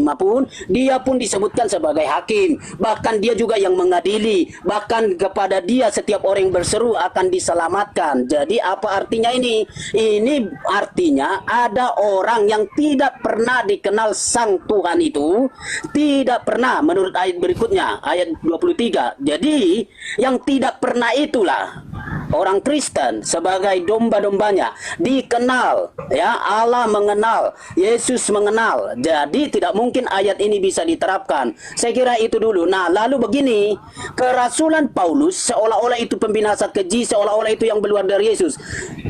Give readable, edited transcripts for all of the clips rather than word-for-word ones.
5 pun, dia pun disebutkan sebagai hakim. Bahkan dia juga yang mengadili. Bahkan kepada dia setiap orang yang berseru akan diselamatkan. Jadi apa artinya ini? Ini artinya ada orang yang tidak pernah dikenal Sang Tuhan itu, tidak pernah, menurut ayat berikutnya, ayat 23. Jadi yang tidak pernah itulah orang Kristen sebagai domba-dombanya dikenal, ya, Allah mengenal, Yesus mengenal. Jadi tidak mungkin ayat ini bisa diterapkan. Saya kira itu dulu. Nah, lalu begini, kerasulan Paulus seolah-olah itu pembinasa keji, seolah-olah itu yang keluar dari Yesus.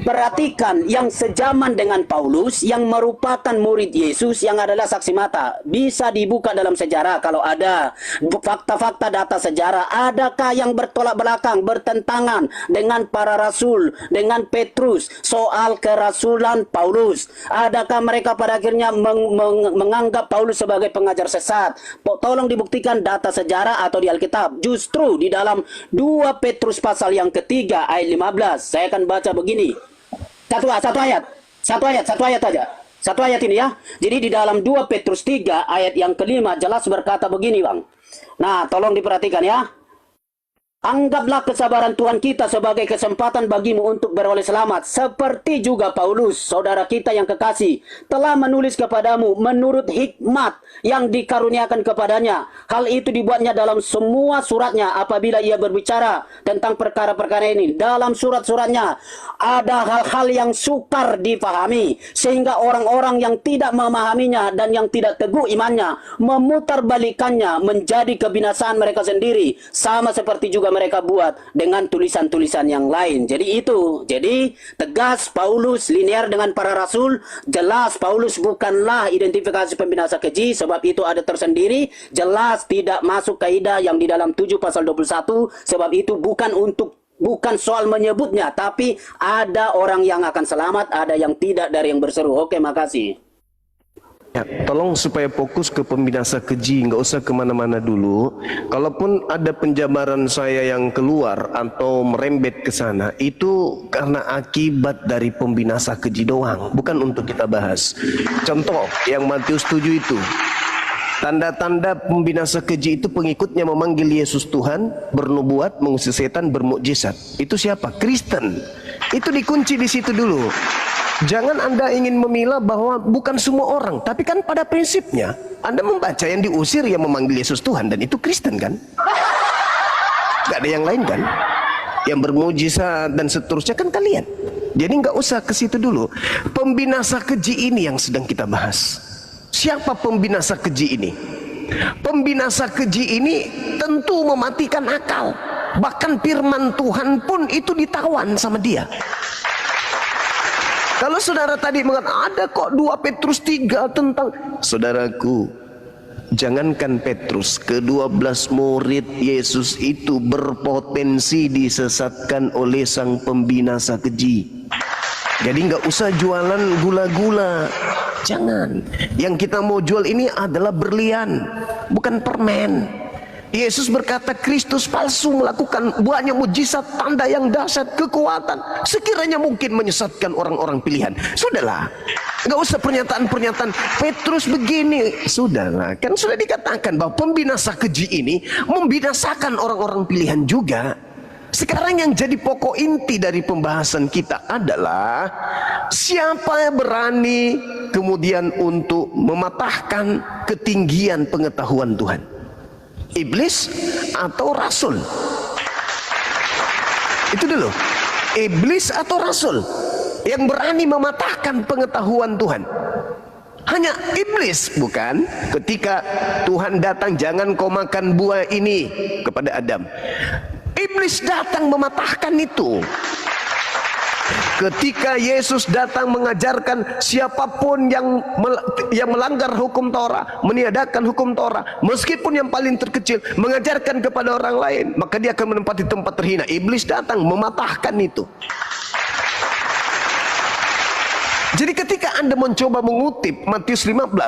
Perhatikan, yang sejaman dengan Paulus, yang merupakan murid Yesus, yang adalah saksi mata, bisa dibuka dalam sejarah kalau ada fakta-fakta data sejarah. Adakah yang bertolak belakang, bertentangan dengan para rasul, dengan Petrus soal kerasulan Paulus? Adakah mereka pada akhirnya menganggap Paulus sebagai pengajar sesat? Tolong dibuktikan data sejarah atau di Alkitab. Justru di dalam 2 Petrus pasal yang ketiga ayat 15, saya akan baca begini. Satu ayat aja. Satu ayat ini ya. Jadi di dalam 2 Petrus 3 ayat yang kelima jelas berkata begini, Bang. Nah, tolong diperhatikan ya. Anggaplah kesabaran Tuhan kita sebagai kesempatan bagimu untuk beroleh selamat. Seperti juga Paulus, saudara kita yang kekasih, telah menulis kepadamu menurut hikmat yang dikaruniakan kepadanya. Hal itu dibuatnya dalam semua suratnya apabila ia berbicara tentang perkara-perkara ini. Dalam surat-suratnya ada hal-hal yang sukar dipahami, sehingga orang-orang yang tidak memahaminya dan yang tidak teguh imannya memutarbalikannya menjadi kebinasaan mereka sendiri. Sama seperti juga mereka buat dengan tulisan-tulisan yang lain. Jadi itu. Jadi tegas Paulus linear dengan para rasul. Jelas Paulus bukanlah identifikasi pembinasa keji, sebab itu ada tersendiri. Jelas tidak masuk kaidah yang di dalam 7 pasal 21, sebab itu bukan soal menyebutnya, tapi ada orang yang akan selamat, ada yang tidak dari yang berseru. Oke, makasih. Ya, tolong supaya fokus ke pembinasa keji, nggak usah kemana-mana dulu. Kalaupun ada penjabaran saya yang keluar atau merembet ke sana, itu karena akibat dari pembinasa keji doang, bukan untuk kita bahas. Contoh yang Matius 7 itu, tanda-tanda pembinasa keji itu pengikutnya memanggil Yesus Tuhan, bernubuat, mengusir setan, bermukjizat. Itu siapa? Kristen. Itu dikunci di situ dulu. Jangan Anda ingin memilah bahwa bukan semua orang, tapi kan pada prinsipnya Anda membaca yang diusir yang memanggil Yesus Tuhan, dan itu Kristen kan? Gak ada yang lain kan? Yang bermujizat dan seterusnya kan kalian. Jadi nggak usah ke situ dulu. Pembinasa keji ini yang sedang kita bahas. Siapa pembinasa keji ini? Pembinasa keji ini tentu mematikan akal. Bahkan firman Tuhan pun itu ditawan sama dia. Kalau saudara tadi mengatakan ada kok 2 Petrus 3 tentang, saudaraku, jangankan Petrus, ke-12 murid Yesus itu berpotensi disesatkan oleh sang pembinasa keji. Jadi nggak usah jualan gula-gula, jangan. Yang kita mau jual ini adalah berlian, bukan permen. Yesus berkata Kristus palsu melakukan banyak mujizat, tanda yang dahsyat, kekuatan, sekiranya mungkin menyesatkan orang-orang pilihan. Sudahlah, nggak usah pernyataan-pernyataan Petrus begini. Sudahlah, kan sudah dikatakan bahwa pembinasa keji ini membinasakan orang-orang pilihan juga. Sekarang yang jadi pokok inti dari pembahasan kita adalah siapa yang berani kemudian untuk mematahkan ketinggian pengetahuan Tuhan. Iblis atau rasul? Itu dulu. Iblis atau rasul yang berani mematahkan pengetahuan Tuhan? Hanya iblis, bukan? Ketika Tuhan datang, jangan kau makan buah ini, kepada Adam. Iblis datang mematahkan itu. Ketika Yesus datang mengajarkan siapapun yang melanggar hukum Torah, meniadakan hukum Torah, meskipun yang paling terkecil, mengajarkan kepada orang lain, maka dia akan menempati tempat terhina. Iblis datang mematahkan itu. Jadi ketika Anda mencoba mengutip Matius 24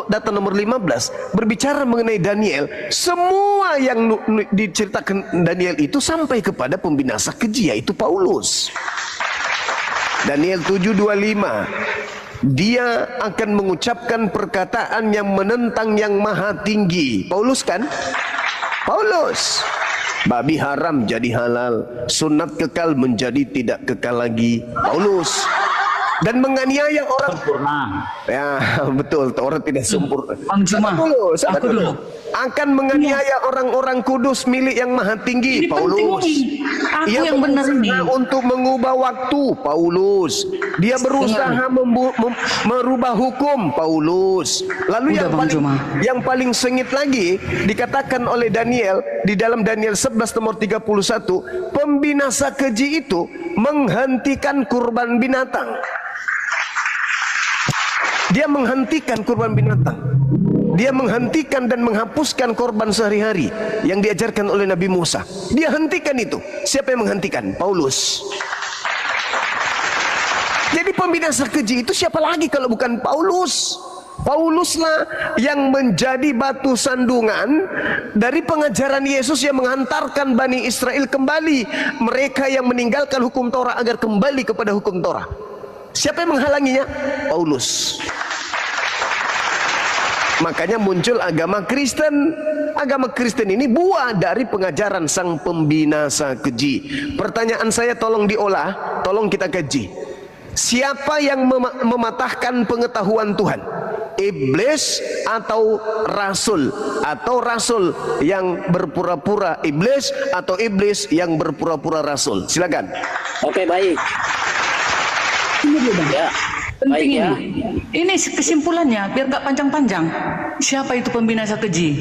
data nomor 15 berbicara mengenai Daniel, semua yang diceritakan Daniel itu sampai kepada pembinasa keji, yaitu Paulus. Daniel 7:25, dia akan mengucapkan perkataan yang menentang yang maha tinggi. Paulus kan? Paulus. Babi haram jadi halal, sunat kekal menjadi tidak kekal lagi. Paulus. Dan menganiaya orang sempurna. Ya betul, orang tidak sempurna. Bang Juma, Sabar dulu. Akan menganiaya orang-orang kudus milik yang maha tinggi. Ini Paulus. penting, aku Ia yang benar ini. untuk mengubah waktu. Paulus. Dia berusaha merubah hukum. Paulus. Lalu Udah, yang paling sengit lagi dikatakan oleh Daniel di dalam Daniel 11 nomor 31, pembinasa keji itu menghentikan kurban binatang. Dia menghentikan kurban binatang. Dia menghentikan dan menghapuskan korban sehari-hari yang diajarkan oleh Nabi Musa. Dia hentikan itu. Siapa yang menghentikan? Paulus. Jadi pembinasa keji itu siapa lagi kalau bukan Paulus? Pauluslah yang menjadi batu sandungan dari pengajaran Yesus yang menghantarkan Bani Israel kembali. Mereka yang meninggalkan hukum Torah agar kembali kepada hukum Torah. Siapa yang menghalanginya? Paulus. Makanya muncul agama Kristen. Agama Kristen ini buah dari pengajaran sang pembinasa keji. Pertanyaan saya tolong diolah, tolong kita kaji. Siapa yang mematahkan pengetahuan Tuhan? Iblis atau rasul? Atau rasul yang berpura-pura iblis atau iblis yang berpura-pura rasul? Silakan. Oke, baik. Ini dulu, Bang. Ya. Penting Baik, ya. Ini kesimpulannya biar gak panjang-panjang. Siapa itu pembinasa keji?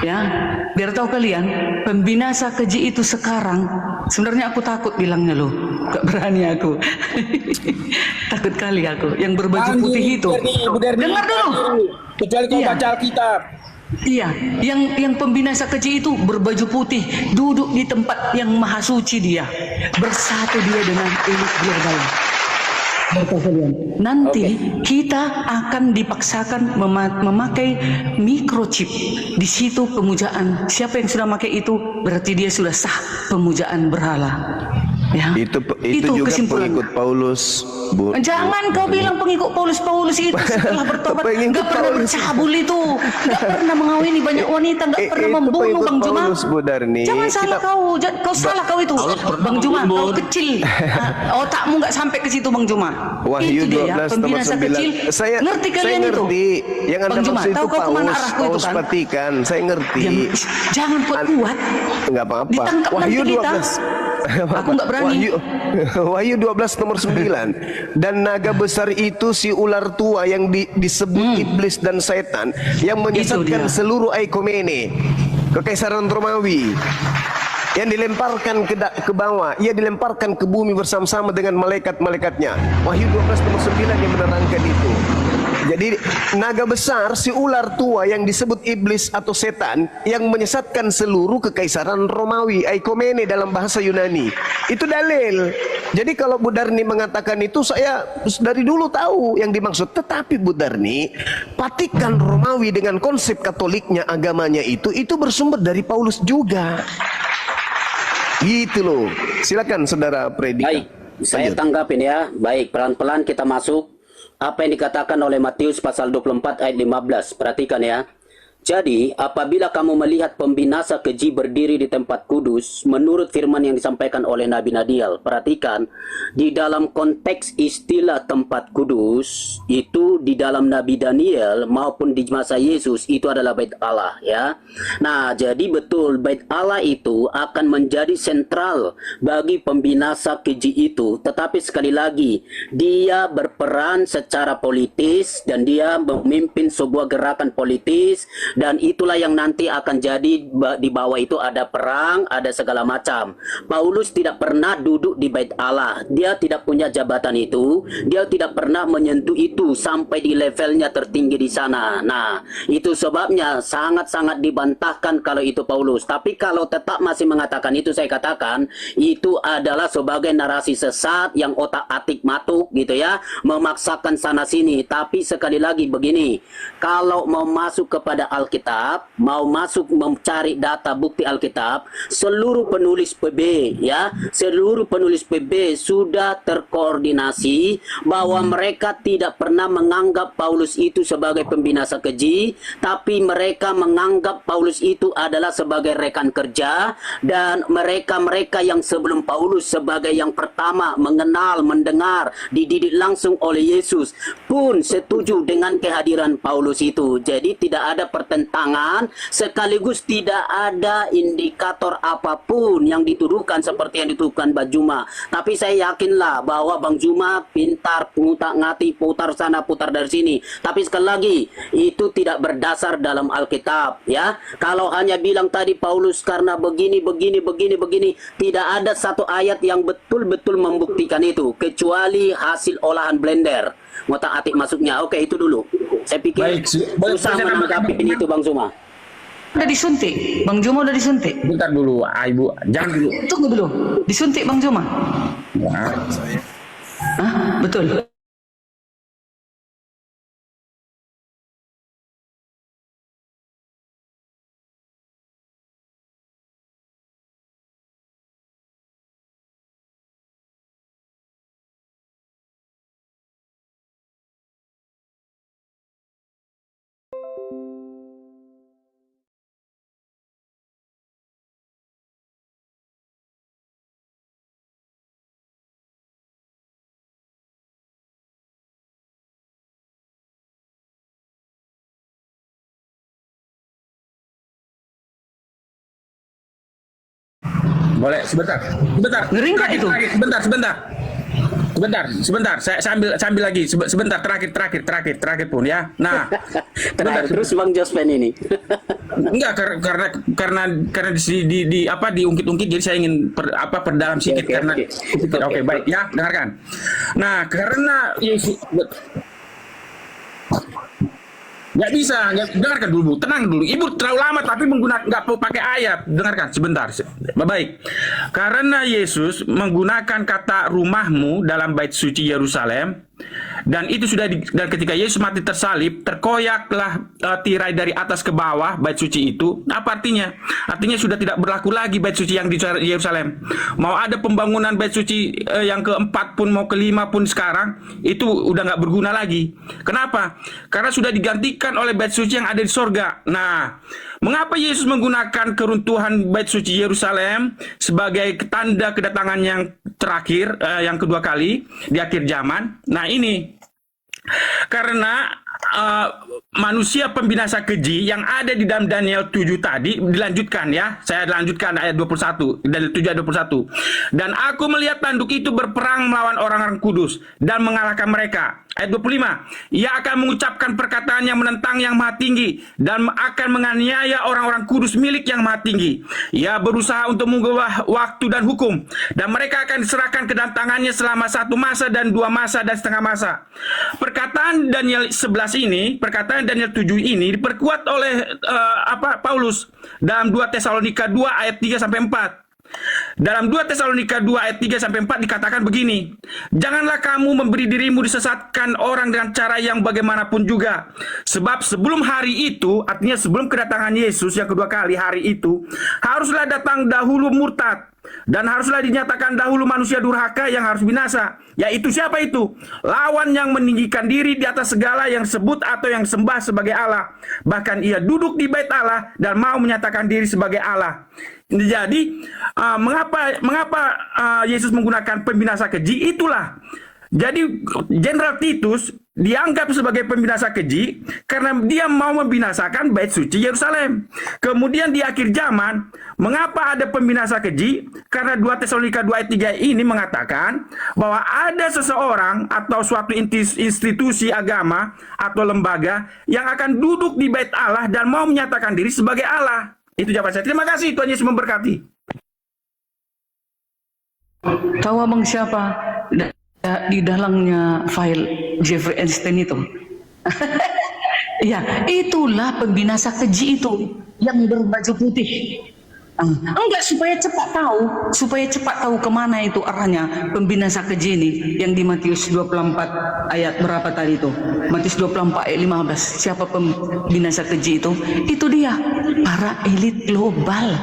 Ya, biar tahu kalian, pembinasa keji itu sekarang. Sebenarnya aku takut bilangnya loh, gak berani aku. Takut kali aku. Yang berbaju putih itu. Dengar dulu. Kecuali kau baca Alkitab. Iya, yang pembinasa keji itu berbaju putih, duduk di tempat yang maha suci dia, bersatu dia dengan elit global. Nanti kita akan dipaksakan memakai microchip. Di situ pemujaan. Siapa yang sudah pakai itu berarti dia sudah sah pemujaan berhala. Ya. Itu juga pengikut Paulus, Bu. Jangan kau bilang pengikut Paulus. Paulus itu setelah bertobat nggak pernah bercabul itu, nggak pernah mengawini banyak wanita, nggak pernah membunuh, Bang Juma. Jangan salah kau salah kau itu, Bang Juma. Kau kecil, otakmu nggak sampai ke situ, Bang Juma. Wahyu Itu dia, 12 nomor pembinasa 9. kecil. Ngerti kalian itu? Yang Anda Bang Juma, maksud tahu itu kau kemana arahku itu Paulus kan? Patikan. Saya ngerti. Jangan kuat-kuat. Enggak apa-apa. Ditangkap Wahyu nanti kita. 12. Aku nggak berani. Wahyu 12 nomor 9. Dan naga besar itu si ular tua yang disebut iblis dan setan, yang menyesatkan seluruh Aikomene, kekaisaran Romawi, yang dilemparkan ke bawah. Ia dilemparkan ke bumi bersama-sama dengan malaikat-malaikatnya. Wahyu 12 nomor 9 yang menerangkan itu. Jadi naga besar, si ular tua yang disebut iblis atau setan, yang menyesatkan seluruh kekaisaran Romawi, Aikomene dalam bahasa Yunani. Itu dalil. Jadi kalau Bu Darni mengatakan itu, saya dari dulu tahu yang dimaksud. Tetapi Bu Darni, Vatikan Romawi dengan konsep Katoliknya, agamanya itu bersumber dari Paulus juga. Gitu loh. Silakan Saudara Predika. Baik, saya tanggapin ya. Baik, pelan-pelan kita masuk. Apa yang dikatakan oleh Matius pasal 24 ayat 15. Perhatikan ya. Jadi, apabila kamu melihat pembinasa keji berdiri di tempat kudus, menurut firman yang disampaikan oleh Nabi Nadiel, perhatikan, di dalam konteks istilah tempat kudus, itu di dalam Nabi Daniel maupun di masa Yesus, itu adalah bait Allah, ya. Nah, jadi betul, bait Allah itu akan menjadi sentral bagi pembinasa keji itu, tetapi sekali lagi, dia berperan secara politis, dan dia memimpin sebuah gerakan politis, dan itulah yang nanti akan jadi di bawah itu ada perang, ada segala macam. Paulus tidak pernah duduk di bait Allah. Dia tidak punya jabatan itu. Dia tidak pernah menyentuh itu sampai di levelnya tertinggi di sana. Nah, itu sebabnya sangat-sangat dibantahkan kalau itu Paulus. Tapi kalau tetap masih mengatakan itu, saya katakan itu adalah sebagai narasi sesat yang otak-atik matuk gitu ya, memaksakan sana sini. Tapi sekali lagi begini, kalau mau masuk kepada Alkitab, mau masuk mencari data bukti Alkitab, seluruh penulis PB ya, seluruh penulis PB sudah terkoordinasi bahwa mereka tidak pernah menganggap Paulus itu sebagai pembinasa keji, tapi mereka menganggap Paulus itu adalah sebagai rekan kerja, dan mereka-mereka yang sebelum Paulus sebagai yang pertama mengenal, mendengar, dididik langsung oleh Yesus pun setuju dengan kehadiran Paulus itu. Jadi tidak ada pertentangan, sekaligus tidak ada indikator apapun yang dituduhkan seperti yang dituduhkan Bang Juma. Tapi saya yakinlah bahwa Bang Juma pintar, ngutak-ngati, putar sana, putar dari sini. Tapi sekali lagi, itu tidak berdasar dalam Alkitab ya. Kalau hanya bilang tadi Paulus karena begini, tidak ada satu ayat yang betul-betul membuktikan itu, kecuali hasil olahan blender. Ngotak-atik masuknya. Oke, itu dulu. Saya pikir Baik, susah menanggapi ini itu Bang Juma. Udah disuntik, Bang Juma udah disuntik. Bentar dulu, Ibu. Jangan dulu. Tunggu dulu, disuntik Bang Juma. Ya. Hah? Betul. Boleh sebentar. Ngeri nggak itu? Sebentar. Saya sambil lagi. Sebentar, terakhir pun ya. Nah, Terakhir terus Bang Jospen ini. enggak karena diungkit-ungkit, jadi saya ingin perdalam sedikit karena Oke, baik ya, dengarkan. Nah, karena Yesus nggak bisa, dengarkan dulu, tenang dulu. Ibu terlalu lama tapi nggak pakai ayat. Dengarkan sebentar. Baik. Karena Yesus menggunakan kata rumahmu dalam bait suci Yerusalem, dan itu sudah dan ketika Yesus mati tersalib, terkoyaklah tirai dari atas ke bawah bait suci itu. Apa artinya? Artinya sudah tidak berlaku lagi bait suci yang di Yerusalem. Mau ada pembangunan bait suci yang keempat pun, mau kelima pun sekarang, itu udah nggak berguna lagi. Kenapa? Karena sudah digantikan oleh bait suci yang ada di sorga. Nah, mengapa Yesus menggunakan keruntuhan bait suci Yerusalem sebagai tanda kedatangan yang terakhir, yang kedua kali di akhir zaman? Nah, ini karena manusia pembinasa keji yang ada di dalam Daniel 7 tadi dilanjutkan ya. Saya lanjutkan ayat 21, Daniel 7 ayat 21. Dan aku melihat tanduk itu berperang melawan orang-orang kudus dan mengalahkan mereka. Ayat 25, ia akan mengucapkan perkataan yang menentang yang maha tinggi dan akan menganiaya orang-orang kudus milik yang maha tinggi. Ia berusaha untuk mengubah waktu dan hukum, dan mereka akan diserahkan ke dalam tangannya selama 1 masa dan 2 masa dan setengah masa. Perkataan Daniel 11 ini, perkataan Daniel 7 ini diperkuat oleh Paulus dalam 2 Tesalonika 2 ayat 3 sampai 4. Dalam 2 Tesalonika 2 ayat 3 sampai 4 dikatakan begini, janganlah kamu memberi dirimu disesatkan orang dengan cara yang bagaimanapun juga. Sebab sebelum hari itu, artinya sebelum kedatangan Yesus yang kedua kali, hari itu haruslah datang dahulu murtad, dan haruslah dinyatakan dahulu manusia durhaka yang harus binasa. Yaitu siapa itu? Lawan yang meninggikan diri di atas segala yang sebut atau yang sembah sebagai Allah. Bahkan ia duduk di bait Allah dan mau menyatakan diri sebagai Allah. Jadi mengapa Yesus menggunakan pembinasa keji? Itulah. Jadi Jenderal Titus dianggap sebagai pembinasa keji karena dia mau membinasakan bait suci Yerusalem. Kemudian di akhir zaman, mengapa ada pembinasa keji? Karena 2 Tesalonika 2 ayat 3 ini mengatakan bahwa ada seseorang atau suatu institusi agama atau lembaga yang akan duduk di bait Allah dan mau menyatakan diri sebagai Allah. Itu jawaban saya. Terima kasih, Tuhan Yesus memberkati. Tahu abang siapa di dalamnya file Jeffrey Epstein itu? Ya, itulah pembinasa keji itu yang berbaju putih. Enggak, supaya cepat tahu kemana itu arahnya pembinasa keji ini yang di Matius 24 ayat berapa tadi itu? Matius 24 ayat 15. Siapa pembinasa keji itu? Itu dia, para elit global,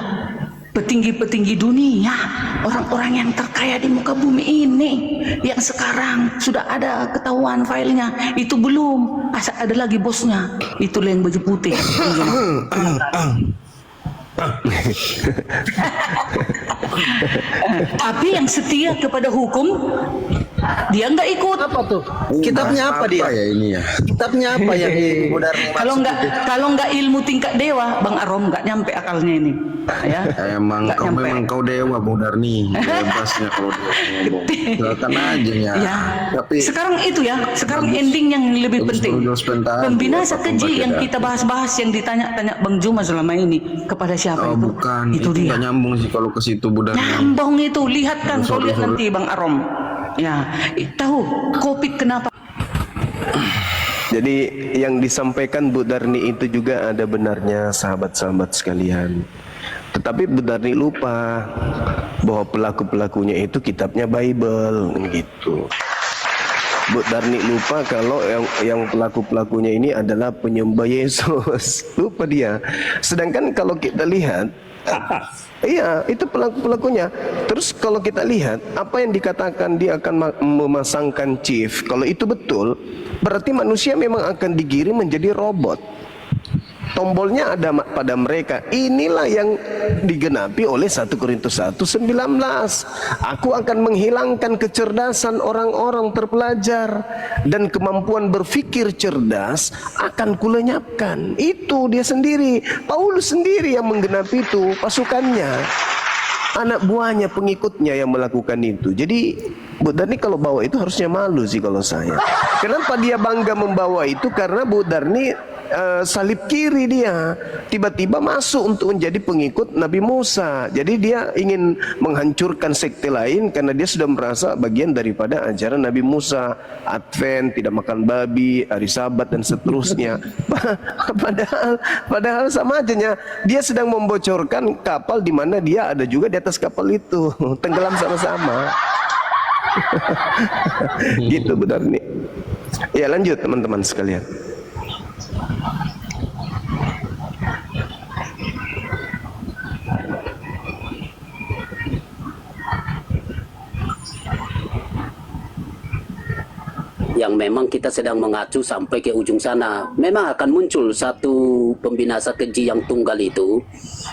petinggi-petinggi dunia, orang-orang yang terkaya di muka bumi ini, yang sekarang sudah ada ketahuan filenya. Itu belum, ada lagi bosnya, itulah yang baju putih. Tapi yang setia kepada hukum, dia nggak ikut. Apa tuh? Kitabnya apa dia? Ya ini ya. Kitabnya apa yang Budarni Kalau nggak ilmu tingkat dewa, Bang Arom nggak nyampe akalnya ini. Ya. Emang Nggak kau nyampe. memang kau dewa Budarni. Bebasnya kalau dia ngomong. Silakan aja ya. Ya. Tapi Sekarang itu ya, sekarang ending yang lebih bagus penting. dulu sebentar. Pembinasa Apa keji pembaca yang dah. kita bahas-bahas, yang ditanya-tanya Bang Juma selama ini, kepada siapa Oh itu? bukan, Itu dia. nggak nyambung sih kalau ke situ Budarni. Nyambung itu, lihat kan, kau Sorry, lihat sorry. nanti Bang Arom. Ya, tahu Covid kenapa? Jadi yang disampaikan Bu Darni itu juga ada benarnya, sahabat-sahabat sekalian. Tetapi Bu Darni lupa bahwa pelaku-pelakunya itu kitabnya Bible gitu. Bu Darni lupa kalau yang pelaku-pelakunya ini adalah penyembah Yesus. Lupa dia. Sedangkan kalau kita lihat, iya, itu pelaku-pelakunya. Terus kalau kita lihat apa yang dikatakan dia akan memasangkan chief, kalau itu betul, berarti manusia memang akan digiring menjadi robot. Tombolnya ada pada mereka. Inilah yang digenapi oleh 1 Korintus 1:19. Aku akan menghilangkan kecerdasan orang-orang terpelajar dan kemampuan berpikir cerdas akan kulenyapkan. Itu dia sendiri. Paulus sendiri yang menggenapi itu, pasukannya. Anak buahnya, pengikutnya yang melakukan itu. Jadi Bu Darni kalau bawa itu harusnya malu sih kalau saya. Kenapa dia bangga membawa itu? Karena Bu Darni salib kiri dia, tiba-tiba masuk untuk menjadi pengikut Nabi Musa. Jadi dia ingin menghancurkan sekte lain karena dia sudah merasa bagian daripada ajaran Nabi Musa, Advent, tidak makan babi, hari Sabat dan seterusnya. Padahal sama aja, dia sedang membocorkan kapal di mana dia ada juga di atas kapal itu, tenggelam sama-sama. Gitu benar nih. Ya lanjut teman-teman sekalian. Yang memang kita sedang mengacu sampai ke ujung sana. Memang akan muncul satu pembinasa keji yang tunggal itu,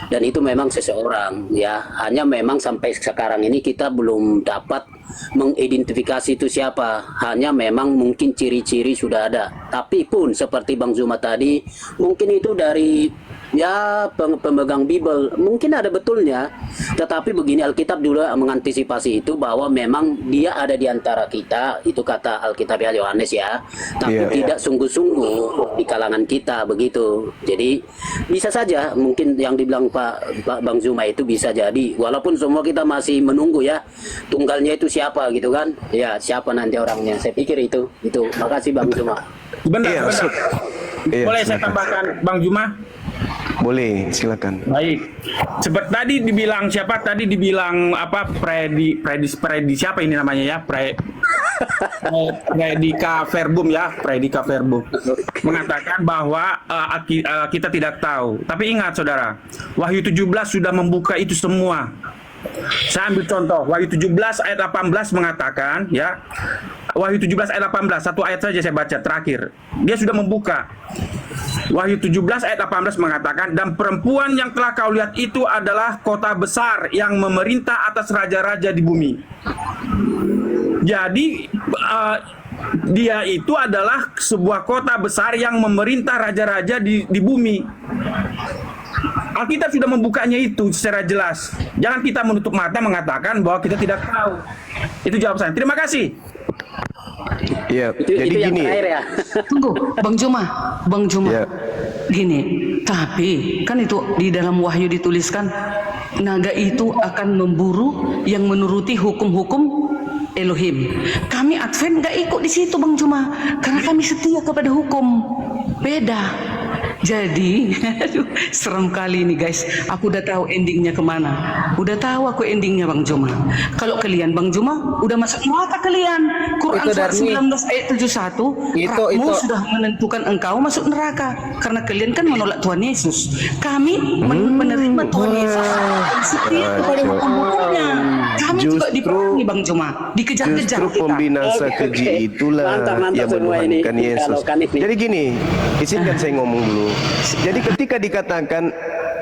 dan itu memang seseorang ya. Hanya memang sampai sekarang ini kita belum dapat mengidentifikasi itu siapa. Hanya memang mungkin ciri-ciri sudah ada. Tapi pun seperti Bang Zuma tadi, mungkin itu dari ya pemegang Bible, mungkin ada betulnya. Tetapi begini, Alkitab juga mengantisipasi itu bahwa memang dia ada di antara kita, itu kata Alkitab ya Yohanes ya, tapi tidak sungguh-sungguh di kalangan kita begitu. Jadi bisa saja mungkin yang dibilang Pak Bang Zuma itu bisa jadi, walaupun semua kita masih menunggu ya tunggalnya itu siapa gitu kan ya, siapa nanti orangnya. Saya pikir itu. Makasih Bang Zuma. Sebentar. Iya, Boleh saya silakan. tambahkan Bang Zuma? Boleh, silakan. Baik. Seperti tadi dibilang siapa? Tadi dibilang apa? Predi siapa ini namanya ya? Predika Verbum ya, Predika Verbum mengatakan bahwa kita tidak tahu. Tapi ingat saudara, Wahyu 17 sudah membuka itu semua. Saya ambil contoh, Wahyu 17 ayat 18 mengatakan ya, Wahyu 17 ayat 18, satu ayat saja saya baca terakhir. Dia sudah membuka. Wahyu 17 ayat 18 mengatakan, dan perempuan yang telah kau lihat itu adalah kota besar yang memerintah atas raja-raja di bumi. Jadi dia itu adalah sebuah kota besar yang memerintah raja-raja di bumi. Alkitab sudah membukanya itu secara jelas. Jangan kita menutup mata mengatakan bahwa kita tidak tahu. Itu jawab saya. Terima kasih. Iya, Itu jadi yang gini. terakhir ya. Tunggu, Bang Juma. Ya. Gini, tapi kan itu di dalam Wahyu dituliskan naga itu akan memburu yang menuruti hukum-hukum Elohim. Kami Advent nggak ikut di situ Bang Juma, karena kami setia kepada hukum. Beda. Jadi, aduh, serem kali ini guys. Aku udah tahu endingnya kemana. Udah tahu aku endingnya Bang Juma. Kalau kalian Bang Juma udah masuk neraka kalian. Quran Itu surat Darni. 19 ayat 71. Kamu sudah menentukan engkau masuk neraka. Karena kalian kan menolak Tuhan Yesus. Kami menerima Tuhan Yesus. Dan setia kepada hukum-hukumnya. Kami juga diperangi Bang Juma. Dikejar-kejar Justru kita. pembinasa Oke, keji oke. itulah Mantap yang semua ini. menuhankan Yesus. Kalau Kanif nih. Jadi gini, izinkan saya ngomong dulu. Jadi ketika dikatakan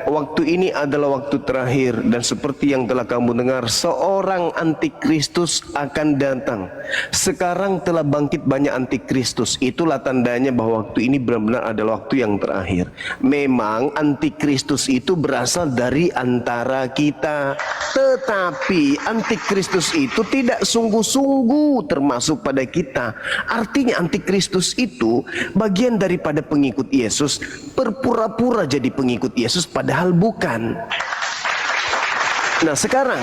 waktu ini adalah waktu terakhir dan seperti yang telah kamu dengar, seorang antikristus akan datang. Sekarang telah bangkit banyak antikristus. Itulah tandanya bahwa waktu ini benar-benar adalah waktu yang terakhir. Memang antikristus itu berasal dari antara kita, tetapi antikristus itu tidak sungguh-sungguh termasuk pada kita. Artinya antikristus itu bagian daripada pengikut Yesus, berpura-pura jadi pengikut Yesus padahal bukan. Nah sekarang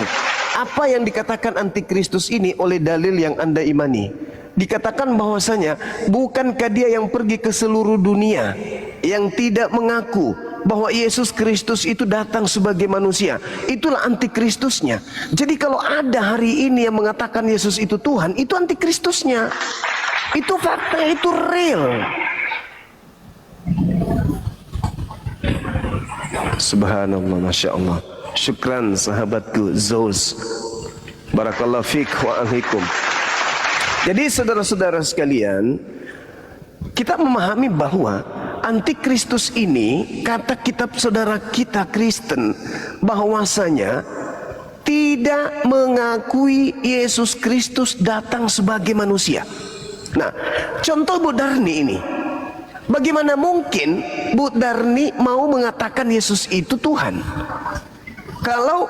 apa yang dikatakan antikristus ini oleh dalil yang Anda imani? Dikatakan bahwasanya bukankah dia yang pergi ke seluruh dunia yang tidak mengaku bahwa Yesus Kristus itu datang sebagai manusia? Itulah antikristusnya. Jadi kalau ada hari ini yang mengatakan Yesus itu Tuhan, itu antikristusnya. Itu fakta, itu real. Subhanallah, Masya Allah. Syukran sahabatku Zols. Barakallahu fiqh wa alaikum. Jadi saudara-saudara sekalian, kita memahami bahwa antikristus ini, kata kitab saudara kita Kristen, bahwasanya tidak mengakui Yesus Kristus datang sebagai manusia. Nah, contoh Bu Darni ini. Bagaimana mungkin Bu Darni mau mengatakan Yesus itu Tuhan kalau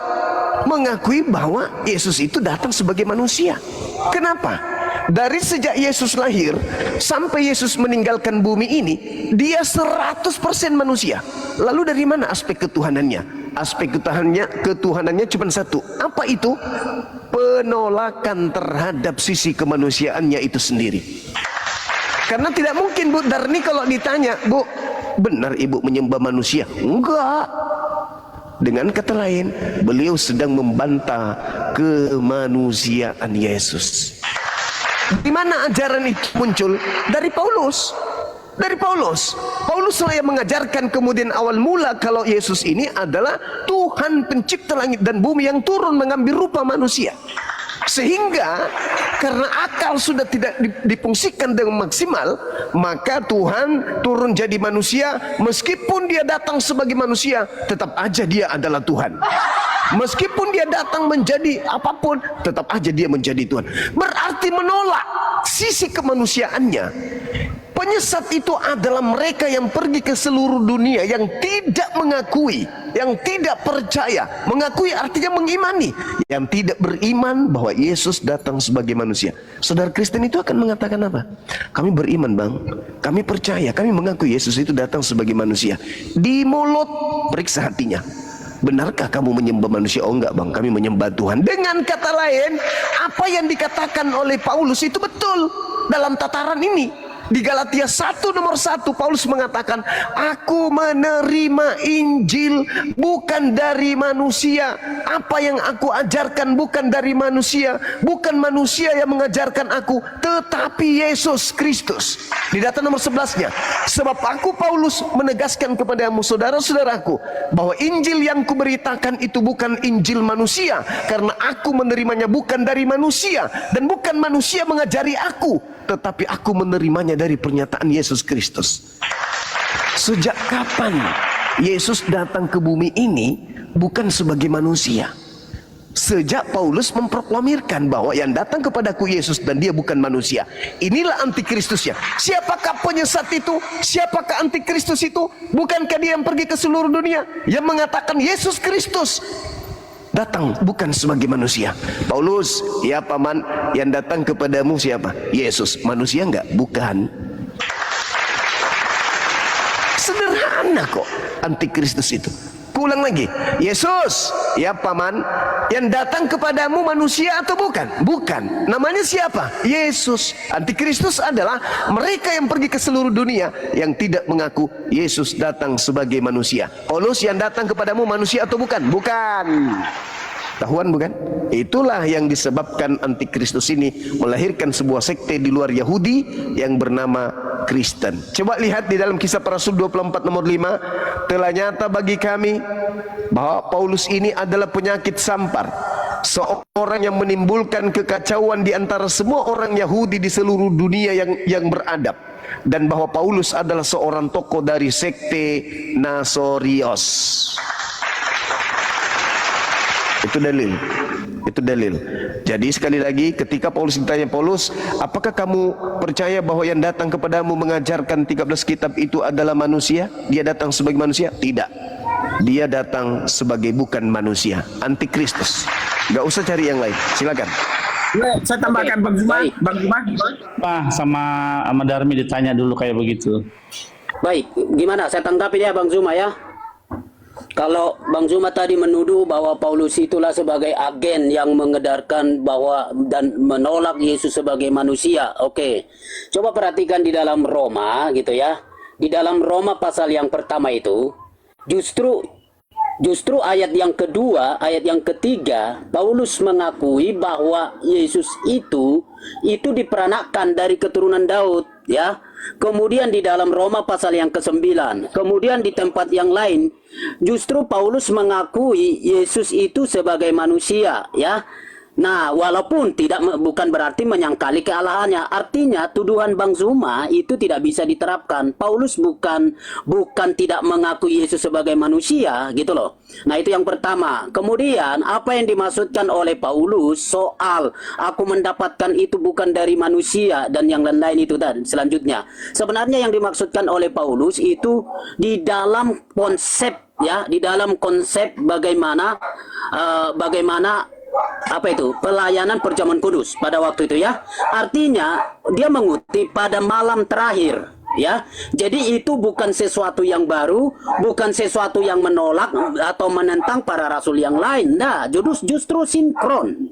mengakui bahwa Yesus itu datang sebagai manusia? Kenapa? Dari sejak Yesus lahir sampai Yesus meninggalkan bumi ini, dia 100% manusia. Lalu dari mana aspek ketuhanannya? Aspek ketuhanannya cuma satu. Apa itu? Penolakan terhadap sisi kemanusiaannya itu sendiri. Karena tidak mungkin Bu Darni kalau ditanya, Bu, benar Ibu menyembah manusia? Enggak. Dengan kata lain, beliau sedang membantah kemanusiaan Yesus. Di mana ajaran itu muncul? Dari Paulus. Dari Paulus. Paulus lah yang mengajarkan kemudian awal mula kalau Yesus ini adalah Tuhan pencipta langit dan bumi yang turun mengambil rupa manusia. Sehingga karena akal sudah tidak difungsikan dengan maksimal, maka Tuhan turun jadi manusia. Meskipun dia datang sebagai manusia, tetap aja dia adalah Tuhan. Meskipun dia datang menjadi apapun, tetap aja dia menjadi Tuhan. Berarti menolak sisi kemanusiaannya. Penyesat itu adalah mereka yang pergi ke seluruh dunia, yang tidak mengakui, yang tidak percaya. Mengakui artinya mengimani. Yang tidak beriman bahwa Yesus datang sebagai manusia. Saudara Kristen itu akan mengatakan apa? Kami beriman Bang, kami percaya, kami mengakui Yesus itu datang sebagai manusia. Di mulut periksa hatinya. Benarkah kamu menyembah manusia? Oh enggak Bang, kami menyembah Tuhan. Dengan kata lain, apa yang dikatakan oleh Paulus itu betul dalam tataran ini. Di Galatia 1 nomor 1 Paulus mengatakan, aku menerima Injil bukan dari manusia. Apa yang aku ajarkan bukan dari manusia. Bukan manusia yang mengajarkan aku, tetapi Yesus Kristus. Di data nomor 11-nya, sebab aku Paulus menegaskan kepadamu saudara-saudaraku bahwa Injil yang kuberitakan itu bukan Injil manusia, karena aku menerimanya bukan dari manusia, dan bukan manusia mengajari aku, tetapi aku menerimanya dari pernyataan Yesus Kristus. Sejak kapan Yesus datang ke bumi ini bukan sebagai manusia? Sejak Paulus memproklamirkan bahwa yang datang kepadaku Yesus dan dia bukan manusia. Inilah antikristusnya. Siapakah penyesat itu? Siapakah antikristus itu? Bukankah dia yang pergi ke seluruh dunia, yang mengatakan Yesus Kristus datang bukan sebagai manusia? Paulus, ya paman, yang datang kepadamu siapa? Yesus. Manusia enggak? Bukan. Sederhana kok antikristus itu. Aku ulang lagi. Yesus, ya paman, yang datang kepadamu manusia atau bukan? Bukan. Namanya siapa? Yesus. Antikristus adalah mereka yang pergi ke seluruh dunia yang tidak mengaku Yesus datang sebagai manusia. Paulus, yang datang kepadamu manusia atau bukan? Bukan. Tahuan bukan? Itulah yang disebabkan antikristus ini melahirkan sebuah sekte di luar Yahudi yang bernama Kristen. Coba lihat di dalam Kisah Para Rasul 24 nomor 5. Telah nyata bagi kami bahwa Paulus ini adalah penyakit sampar, seorang yang menimbulkan kekacauan di antara semua orang Yahudi di seluruh dunia yang beradab, dan bahwa Paulus adalah seorang tokoh dari sekte Nasorios. Itu dalil. Itu dalil. Jadi sekali lagi, ketika Paulus ditanya, Paulus, apakah kamu percaya bahwa yang datang kepadamu mengajarkan 13 kitab itu adalah manusia? Dia datang sebagai manusia? Tidak. Dia datang sebagai bukan manusia, antikristus. Gak usah cari yang lain. Silakan. Saya tambahkan Bang Zuma. Baik. Bang Zuma. sama Darmi ditanya dulu kayak begitu. Baik, gimana? Saya tanggapi ya Bang Zuma ya. Kalau Bang Zuma tadi menuduh bahwa Paulus itulah sebagai agen yang mengedarkan bahwa dan menolak Yesus sebagai manusia. Oke. Coba perhatikan di dalam Roma gitu ya. Di dalam Roma pasal yang pertama itu justru ayat yang kedua, ayat yang ketiga, Paulus mengakui bahwa Yesus itu diperanakkan dari keturunan Daud ya. Kemudian di dalam Roma pasal yang ke-9, kemudian di tempat yang lain justru Paulus mengakui Yesus itu sebagai manusia ya. Nah, walaupun bukan berarti menyangkali kealahannya. Artinya tuduhan Bang Zuma itu tidak bisa diterapkan. Paulus bukan tidak mengakui Yesus sebagai manusia gitu loh. Nah, itu yang pertama. Kemudian apa yang dimaksudkan oleh Paulus soal aku mendapatkan itu bukan dari manusia dan yang lain-lain itu dan selanjutnya. Sebenarnya yang dimaksudkan oleh Paulus itu di dalam konsep ya, di dalam konsep bagaimana apa itu pelayanan perjamuan kudus pada waktu itu ya. Artinya dia mengutip pada malam terakhir ya. Jadi itu bukan sesuatu yang baru, bukan sesuatu yang menolak atau menentang para rasul yang lain. Nah, justru sinkron.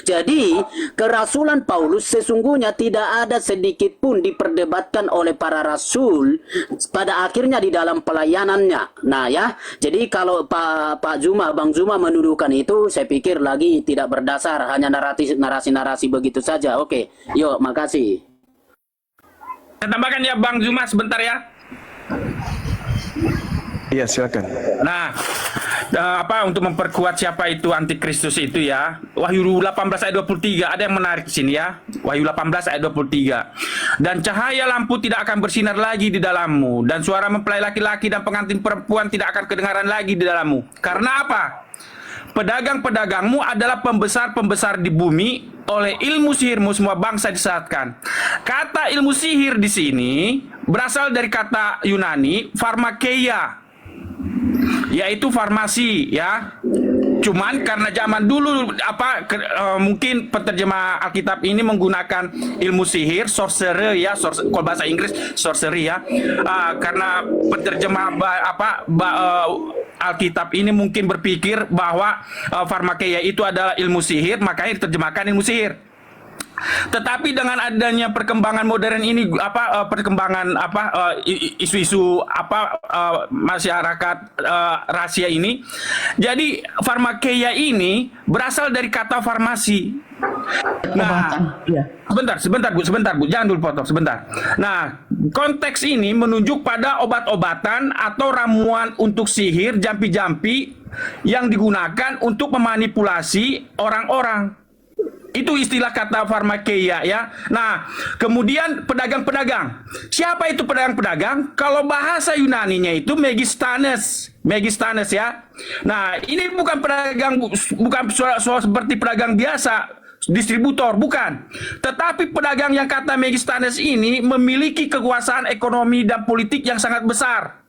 Jadi kerasulan Paulus sesungguhnya tidak ada sedikit pun diperdebatkan oleh para rasul pada akhirnya di dalam pelayanannya. Nah ya, jadi kalau Bang Zuma menuduhkan itu, saya pikir lagi tidak berdasar, hanya narasi begitu saja. Oke, yuk, makasih. Saya tambahkan ya Bang Zuma sebentar ya. Iya, silakan. Nah, untuk memperkuat siapa itu antikristus itu ya. Wahyu 18 ayat 23 ada yang menarik di sini ya. Wahyu 18 ayat 23. Dan cahaya lampu tidak akan bersinar lagi di dalammu, dan suara mempelai laki-laki dan pengantin perempuan tidak akan kedengaran lagi di dalammu. Karena apa? Pedagang-pedagangmu adalah pembesar-pembesar di bumi, oleh ilmu sihirmu semua bangsa disesatkan. Kata ilmu sihir di sini berasal dari kata Yunani pharmakeia, yaitu farmasi ya. Cuman karena zaman dulu mungkin penerjemah Alkitab ini menggunakan ilmu sihir, sorcery ya, kalau bahasa Inggris sorcery ya. Karena penerjemah Alkitab ini mungkin berpikir bahwa farmakeia itu adalah ilmu sihir, makanya diterjemahkan ilmu sihir. Tetapi dengan adanya perkembangan modern ini, isu-isu masyarakat rahasia ini, jadi farmakeia ini berasal dari kata farmasi. Nah, sebentar Bu, jangan dulu potong sebentar. Nah, konteks ini menunjuk pada obat-obatan atau ramuan untuk sihir, jampi-jampi yang digunakan untuk memanipulasi orang-orang. Itu istilah kata farmakeia ya. Nah, kemudian pedagang-pedagang. Siapa itu pedagang-pedagang? Kalau bahasa Yunaninya itu megistanes ya. Nah, ini bukan pedagang, bukan seperti pedagang biasa, distributor, bukan. Tetapi pedagang yang kata megistanes ini memiliki kekuasaan ekonomi dan politik yang sangat besar.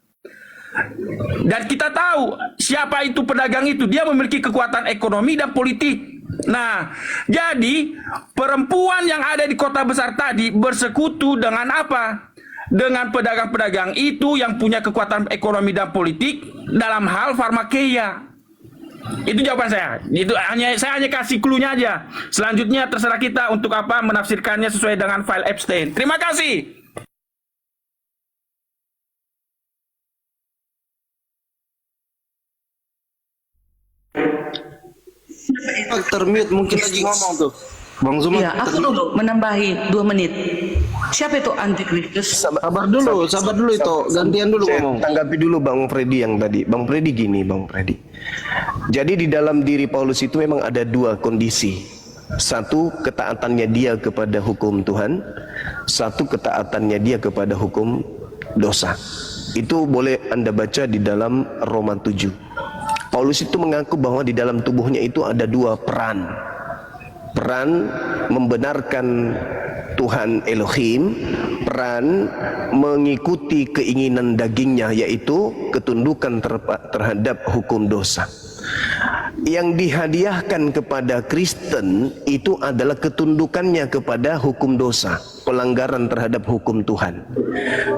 Dan kita tahu siapa itu pedagang itu, dia memiliki kekuatan ekonomi dan politik. Nah, jadi perempuan yang ada di kota besar tadi bersekutu dengan apa? dengan pedagang-pedagang itu yang punya kekuatan ekonomi dan politik dalam hal farmakeia. Itu jawaban saya. Saya hanya kasih clue-nya aja. Selanjutnya terserah kita untuk apa menafsirkannya sesuai dengan file Epstein. Terima kasih. Termute mungkin lagi ngomong tuh. Bang Zuma. Iya, aku dulu menambahi 2 menit. Siapa itu antikristus? Sabar dulu itu. Gantian dulu Saya ngomong. tanggapi dulu Bang Freddy yang tadi. Bang Freddy gini, Bang Freddy. Jadi di dalam diri Paulus itu memang ada 2 kondisi. Satu, ketaatannya dia kepada hukum Tuhan. Satu, ketaatannya dia kepada hukum dosa. Itu boleh Anda baca di dalam Roma 7. Paulus itu mengaku bahwa di dalam tubuhnya itu ada 2 peran. Peran membenarkan Tuhan Elohim, peran mengikuti keinginan dagingnya, yaitu ketundukan terhadap hukum dosa. Yang dihadiahkan kepada Kristen itu adalah ketundukannya kepada hukum dosa, pelanggaran terhadap hukum Tuhan.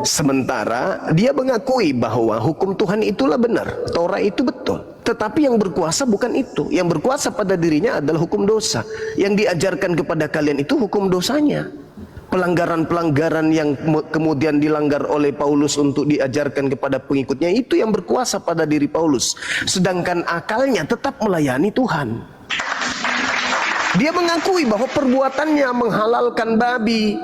Sementara dia mengakui bahwa hukum Tuhan itulah benar, Torah itu betul. Tetapi yang berkuasa bukan itu. Yang berkuasa pada dirinya adalah hukum dosa. Yang diajarkan kepada kalian itu hukum dosanya. Pelanggaran-pelanggaran yang kemudian dilanggar oleh Paulus untuk diajarkan kepada pengikutnya, itu yang berkuasa pada diri Paulus. Sedangkan akalnya tetap melayani Tuhan. Dia mengakui bahwa perbuatannya menghalalkan babi,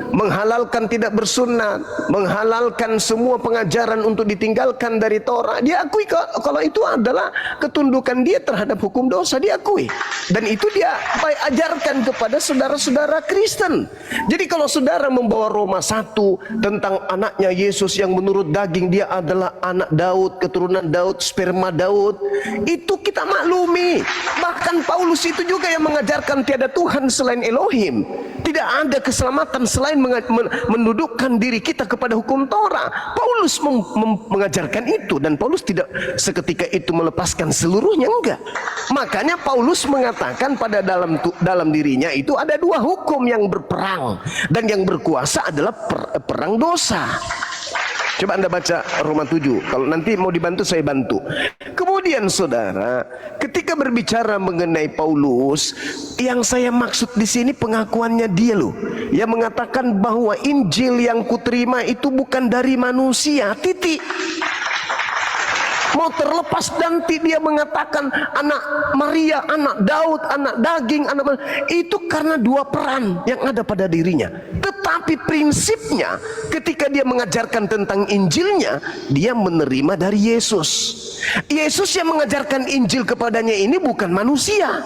menghalalkan tidak bersunat, menghalalkan semua pengajaran untuk ditinggalkan dari Torah. Dia akui kalau itu adalah ketundukan dia terhadap hukum dosa, dia akui. Dan itu dia ajarkan kepada saudara-saudara Kristen. Jadi kalau saudara membawa Roma 1 tentang anaknya Yesus yang menurut daging dia adalah anak Daud, keturunan Daud, sperma Daud, itu kita maklumi. Bahkan Paulus itu juga yang mengajarkan tiada Tuhan selain Elohim. Tidak ada keselamatan selain mendudukkan diri kita kepada hukum Torah. Paulus mengajarkan itu, dan Paulus tidak seketika itu melepaskan seluruhnya, enggak. Makanya Paulus mengatakan pada dalam dirinya itu ada 2 hukum yang berperang, dan yang berkuasa adalah perang dosa. Coba Anda baca Roma 7. Kalau nanti mau dibantu saya bantu. Kemudian saudara, ketika berbicara mengenai Paulus, yang saya maksud di sini pengakuannya dia loh, yang mengatakan bahwa Injil yang kuterima itu bukan dari manusia, titik. Mau terlepas nanti dia mengatakan anak Maria, anak Daud, anak daging, itu karena 2 peran yang ada pada dirinya. Tetapi prinsipnya ketika dia mengajarkan tentang Injilnya, dia menerima dari Yesus. Yesus yang mengajarkan Injil kepadanya ini bukan manusia.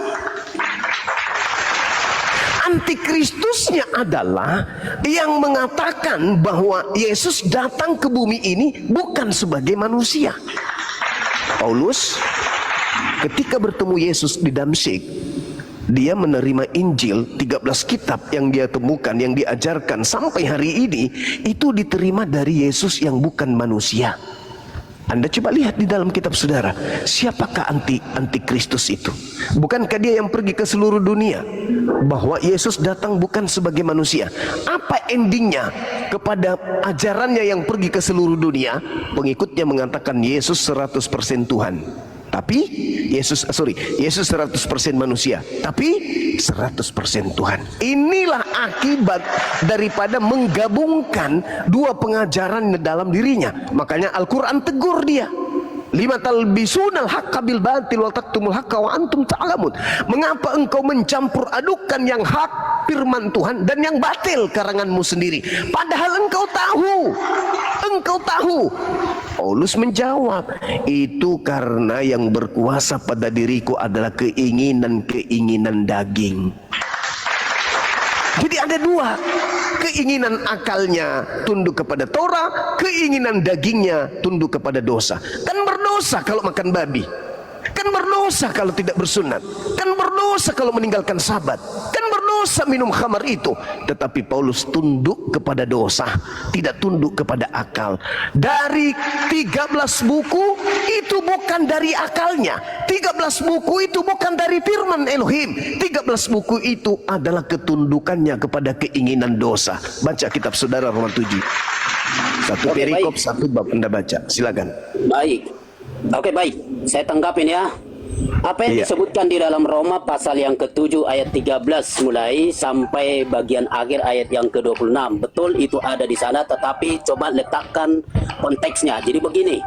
Antikristusnya adalah yang mengatakan bahwa Yesus datang ke bumi ini bukan sebagai manusia. Paulus ketika bertemu Yesus di Damsyik, dia menerima Injil 13 kitab yang dia temukan, yang diajarkan sampai hari ini, itu diterima dari Yesus yang bukan manusia. Anda coba lihat di dalam kitab saudara, siapakah antikristus itu? Bukankah dia yang pergi ke seluruh dunia? Bahwa Yesus datang bukan sebagai manusia. Apa endingnya kepada ajarannya yang pergi ke seluruh dunia? Pengikutnya mengatakan Yesus 100% Tuhan. Tapi Yesus 100% manusia, tapi 100% Tuhan. Inilah akibat daripada menggabungkan 2 pengajaran dalam dirinya. Makanya Al-Quran tegur dia. Lima talbisunal haqqa bil batil wa taktumul haqqa wa antum ta'lamun. Mengapa engkau mencampur adukan yang hak firman Tuhan dan yang batil karanganmu sendiri, padahal engkau tahu. Paulus menjawab, itu karena yang berkuasa pada diriku adalah keinginan daging. Jadi ada 2, keinginan akalnya tunduk kepada Torah, keinginan dagingnya tunduk kepada dosa. Kan berdosa kalau makan babi, kan berdosa kalau tidak bersunat, kan berdosa kalau meninggalkan sabat, kan berdosa minum khamar itu. Tetapi Paulus tunduk kepada dosa, tidak tunduk kepada akal. Dari 13 buku itu bukan dari akalnya, 13 buku itu bukan dari firman Elohim, 13 buku itu adalah ketundukannya kepada keinginan dosa. Baca kitab saudara Roma 7. Satu Oke, perikop, baik. satu bab Anda baca. Silakan. Baik. Oke, baik. Saya tanggapin ya. Apa yang Iya. disebutkan di dalam Roma pasal yang ke-7 ayat 13 mulai sampai bagian akhir ayat yang ke-26. Betul itu ada di sana, tetapi coba letakkan konteksnya. Jadi begini,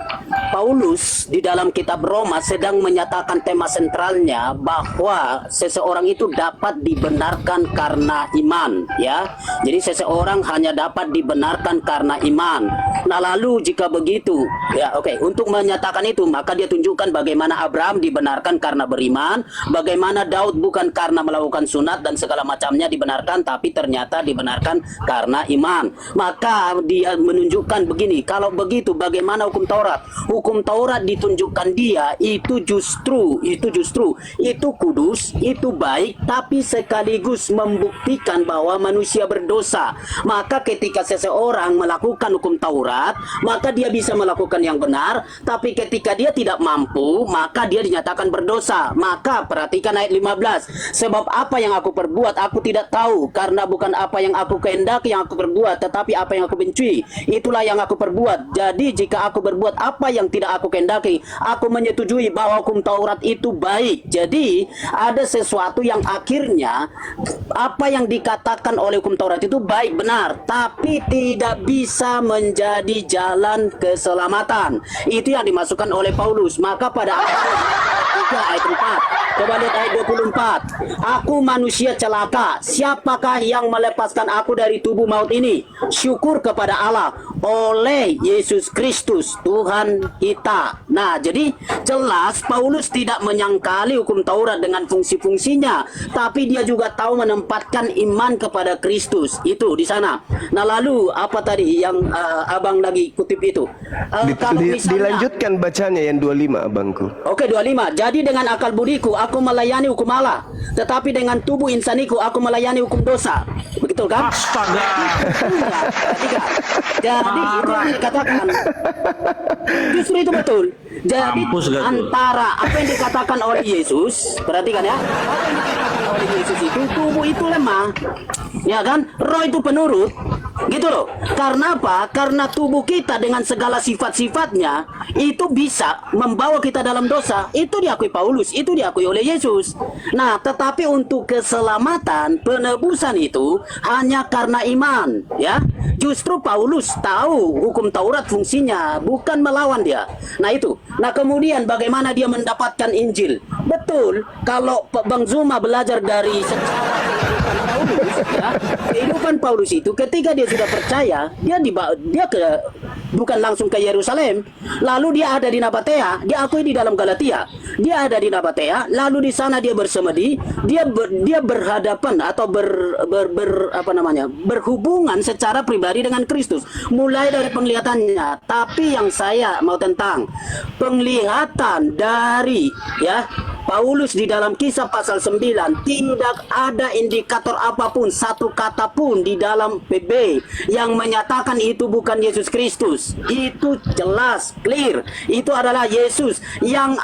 Paulus di dalam kitab Roma sedang menyatakan tema sentralnya bahwa seseorang itu dapat dibenarkan karena iman, ya. Jadi seseorang hanya dapat dibenarkan karena iman. Nah, lalu jika begitu, ya oke, untuk menyatakan itu maka dia tunjukkan bagaimana Abraham dibenarkan karena beriman, bagaimana Daud bukan karena melakukan sunat dan segala macamnya dibenarkan, tapi ternyata dibenarkan karena iman. Maka dia menunjukkan begini, kalau begitu bagaimana hukum Taurat? Hukum Taurat ditunjukkan dia itu justru itu kudus, itu baik, tapi sekaligus membuktikan bahwa manusia berdosa. Maka ketika seseorang melakukan hukum Taurat, maka dia bisa melakukan yang benar, tapi ketika dia tidak mampu, maka dia dinyatakan berdosa. Maka perhatikan ayat 15. Sebab apa yang aku perbuat aku tidak tahu, karena bukan apa yang aku kehendaki yang aku perbuat, tetapi apa yang aku benci, itulah yang aku perbuat. Jadi jika aku berbuat apa yang tidak aku kehendaki, aku menyetujui bahwa hukum Taurat itu baik. Jadi ada sesuatu yang akhirnya apa yang dikatakan oleh hukum Taurat itu baik, benar, tapi tidak bisa menjadi jalan keselamatan. Itu yang dimasukkan oleh Paulus. Maka pada ayat 4, coba lihat ayat 24. Aku manusia celaka, siapakah yang melepaskan aku dari tubuh maut ini? Syukur kepada Allah oleh Yesus Kristus Tuhan kita. Nah, jadi jelas Paulus tidak menyangkali hukum Taurat dengan fungsi-fungsinya, tapi dia juga tahu menempatkan iman kepada Kristus. Itu di sana. Nah, lalu apa tadi yang abang lagi kutip itu? Kalau misalnya, Dilanjutkan bacanya yang 25, abangku. Oke, 25. Jadi dengan akal budiku aku melayani hukum Allah, tetapi dengan tubuh insaniku aku melayani hukum dosa. Begitu kan? Astaga. Perhatikan. Jadi itu yang dikatakan. Justru itu betul. Jadi Mampus gak tuh? antara apa yang dikatakan oleh Yesus, perhatikan ya. Apa yang dikatakan oleh Yesus itu tubuh itu lemah. Ya kan? Roh itu penurut. Gitu loh. Karena apa? Karena tubuh kita dengan segala sifat-sifatnya itu bisa membawa kita dalam dosa. Itu diakui Paulus, itu diakui oleh Yesus. Nah, tetapi untuk keselamatan, penebusan itu hanya karena iman, ya. Justru Paulus tahu hukum Taurat fungsinya bukan melawan dia. Nah, itu. Nah, kemudian bagaimana dia mendapatkan Injil? Betul, kalau Bang Zuma belajar dari sejarah kehidupan Paulus itu, ketika dia sudah percaya, dia bukan langsung ke Yerusalem, lalu dia ada di Nabatea, dia akui di dalam Galatia, dia ada di Nabatea, lalu di sana dia bersemedi, dia berhadapan atau berhubungan secara pribadi dengan Kristus, mulai dari penglihatannya. Tapi yang saya mau tentang penglihatan dari Paulus di dalam Kisah pasal 9, tidak ada indikator apapun, satu kata pun di dalam PB yang menyatakan itu bukan Yesus Kristus. Itu jelas, clear. Itu adalah Yesus yang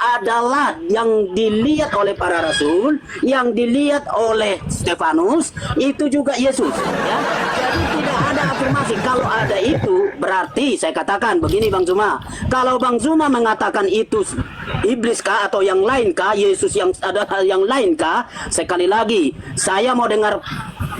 dilihat oleh para rasul, yang dilihat oleh Stefanus, itu juga Yesus. Ya. Jadi tidak ada afirmasi. Kalau ada itu, berarti saya katakan begini Bang Zuma. Kalau Bang Zuma mengatakan itu iblis kah atau yang lain kah, Yesus yang ada hal yang lain kah? Sekali lagi, saya mau dengar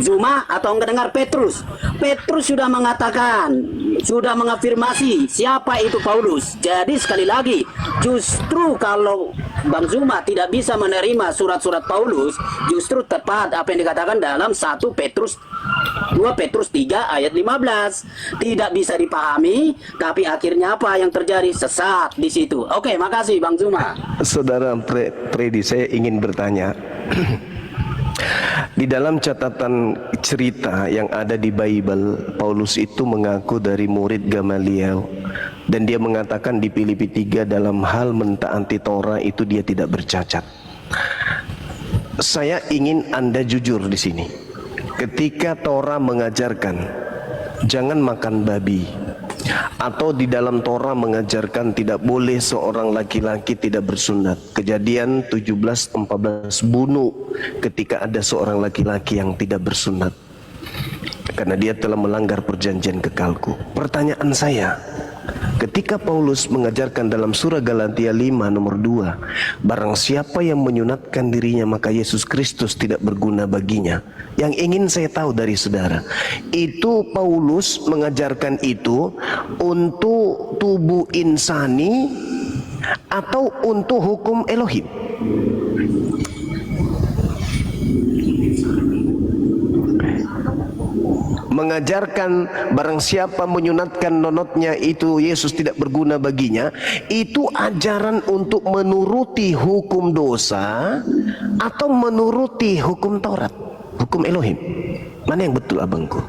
Zuma atau enggak dengar Petrus. Petrus sudah mengatakan, sudah mengafirmasi siapa itu Paulus. Jadi sekali lagi, justru kalau Bang Zuma tidak bisa menerima surat-surat Paulus, justru tepat apa yang dikatakan dalam 2 Petrus 3 ayat 15. Tidak bisa dipahami, tapi akhirnya apa yang terjadi? Sesat di situ. Oke, makasih Bang Zuma. Saudara Freddy, saya ingin bertanya. Di dalam catatan cerita yang ada di Bible, Paulus itu mengaku dari murid Gamaliel, dan dia mengatakan di Filipi 3 dalam hal mentaati Torah itu dia tidak bercacat. Saya ingin Anda jujur di sini. Ketika Torah mengajarkan jangan makan babi, atau di dalam Torah mengajarkan tidak boleh seorang laki-laki tidak bersunat, Kejadian 17:14 bunuh ketika ada seorang laki-laki yang tidak bersunat, karena dia telah melanggar perjanjian kekalku. Pertanyaan saya, ketika Paulus mengajarkan dalam surah Galatia 5 nomor 2, barang siapa yang menyunatkan dirinya maka Yesus Kristus tidak berguna baginya. Yang ingin saya tahu dari saudara, itu Paulus mengajarkan itu untuk tubuh insani atau untuk hukum Elohim? Mengajarkan barang siapa menyunatkan nonotnya itu Yesus tidak berguna baginya, itu ajaran untuk menuruti hukum dosa atau menuruti hukum Taurat, hukum Elohim? Mana yang betul abangku?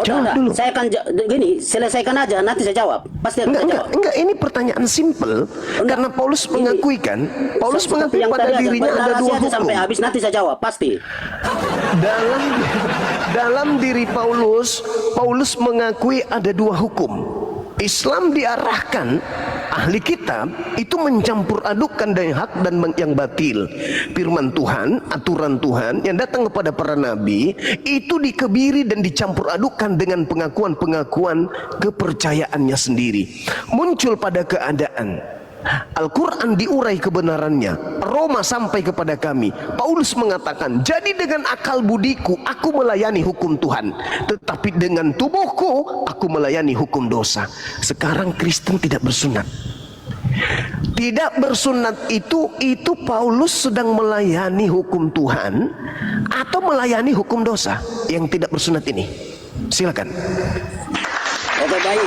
Jawab dulu. Saya akan gini, selesaikan aja, nanti saya jawab. Pasti akan saya jawab. Enggak, ini pertanyaan simpel. Karena Paulus mengakui kan, Paulus mengakui pada dirinya ada dua hukum. Sampai habis nanti saya jawab, pasti. Dalam diri Paulus mengakui ada dua hukum. Islam diarahkan, ahli kitab itu mencampur adukan dari hak dan yang batil. Firman Tuhan, aturan Tuhan yang datang kepada para nabi itu dikebiri dan dicampur adukan dengan pengakuan-pengakuan kepercayaannya sendiri. Muncul pada keadaan Al-Quran diurai kebenarannya, Roma sampai kepada kami. Paulus mengatakan, jadi dengan akal budiku aku melayani hukum Tuhan, tetapi dengan tubuhku aku melayani hukum dosa. Sekarang Kristen tidak bersunat. Tidak bersunat itu Paulus sedang melayani hukum Tuhan atau melayani hukum dosa yang tidak bersunat ini? Silakan. Oke, baik.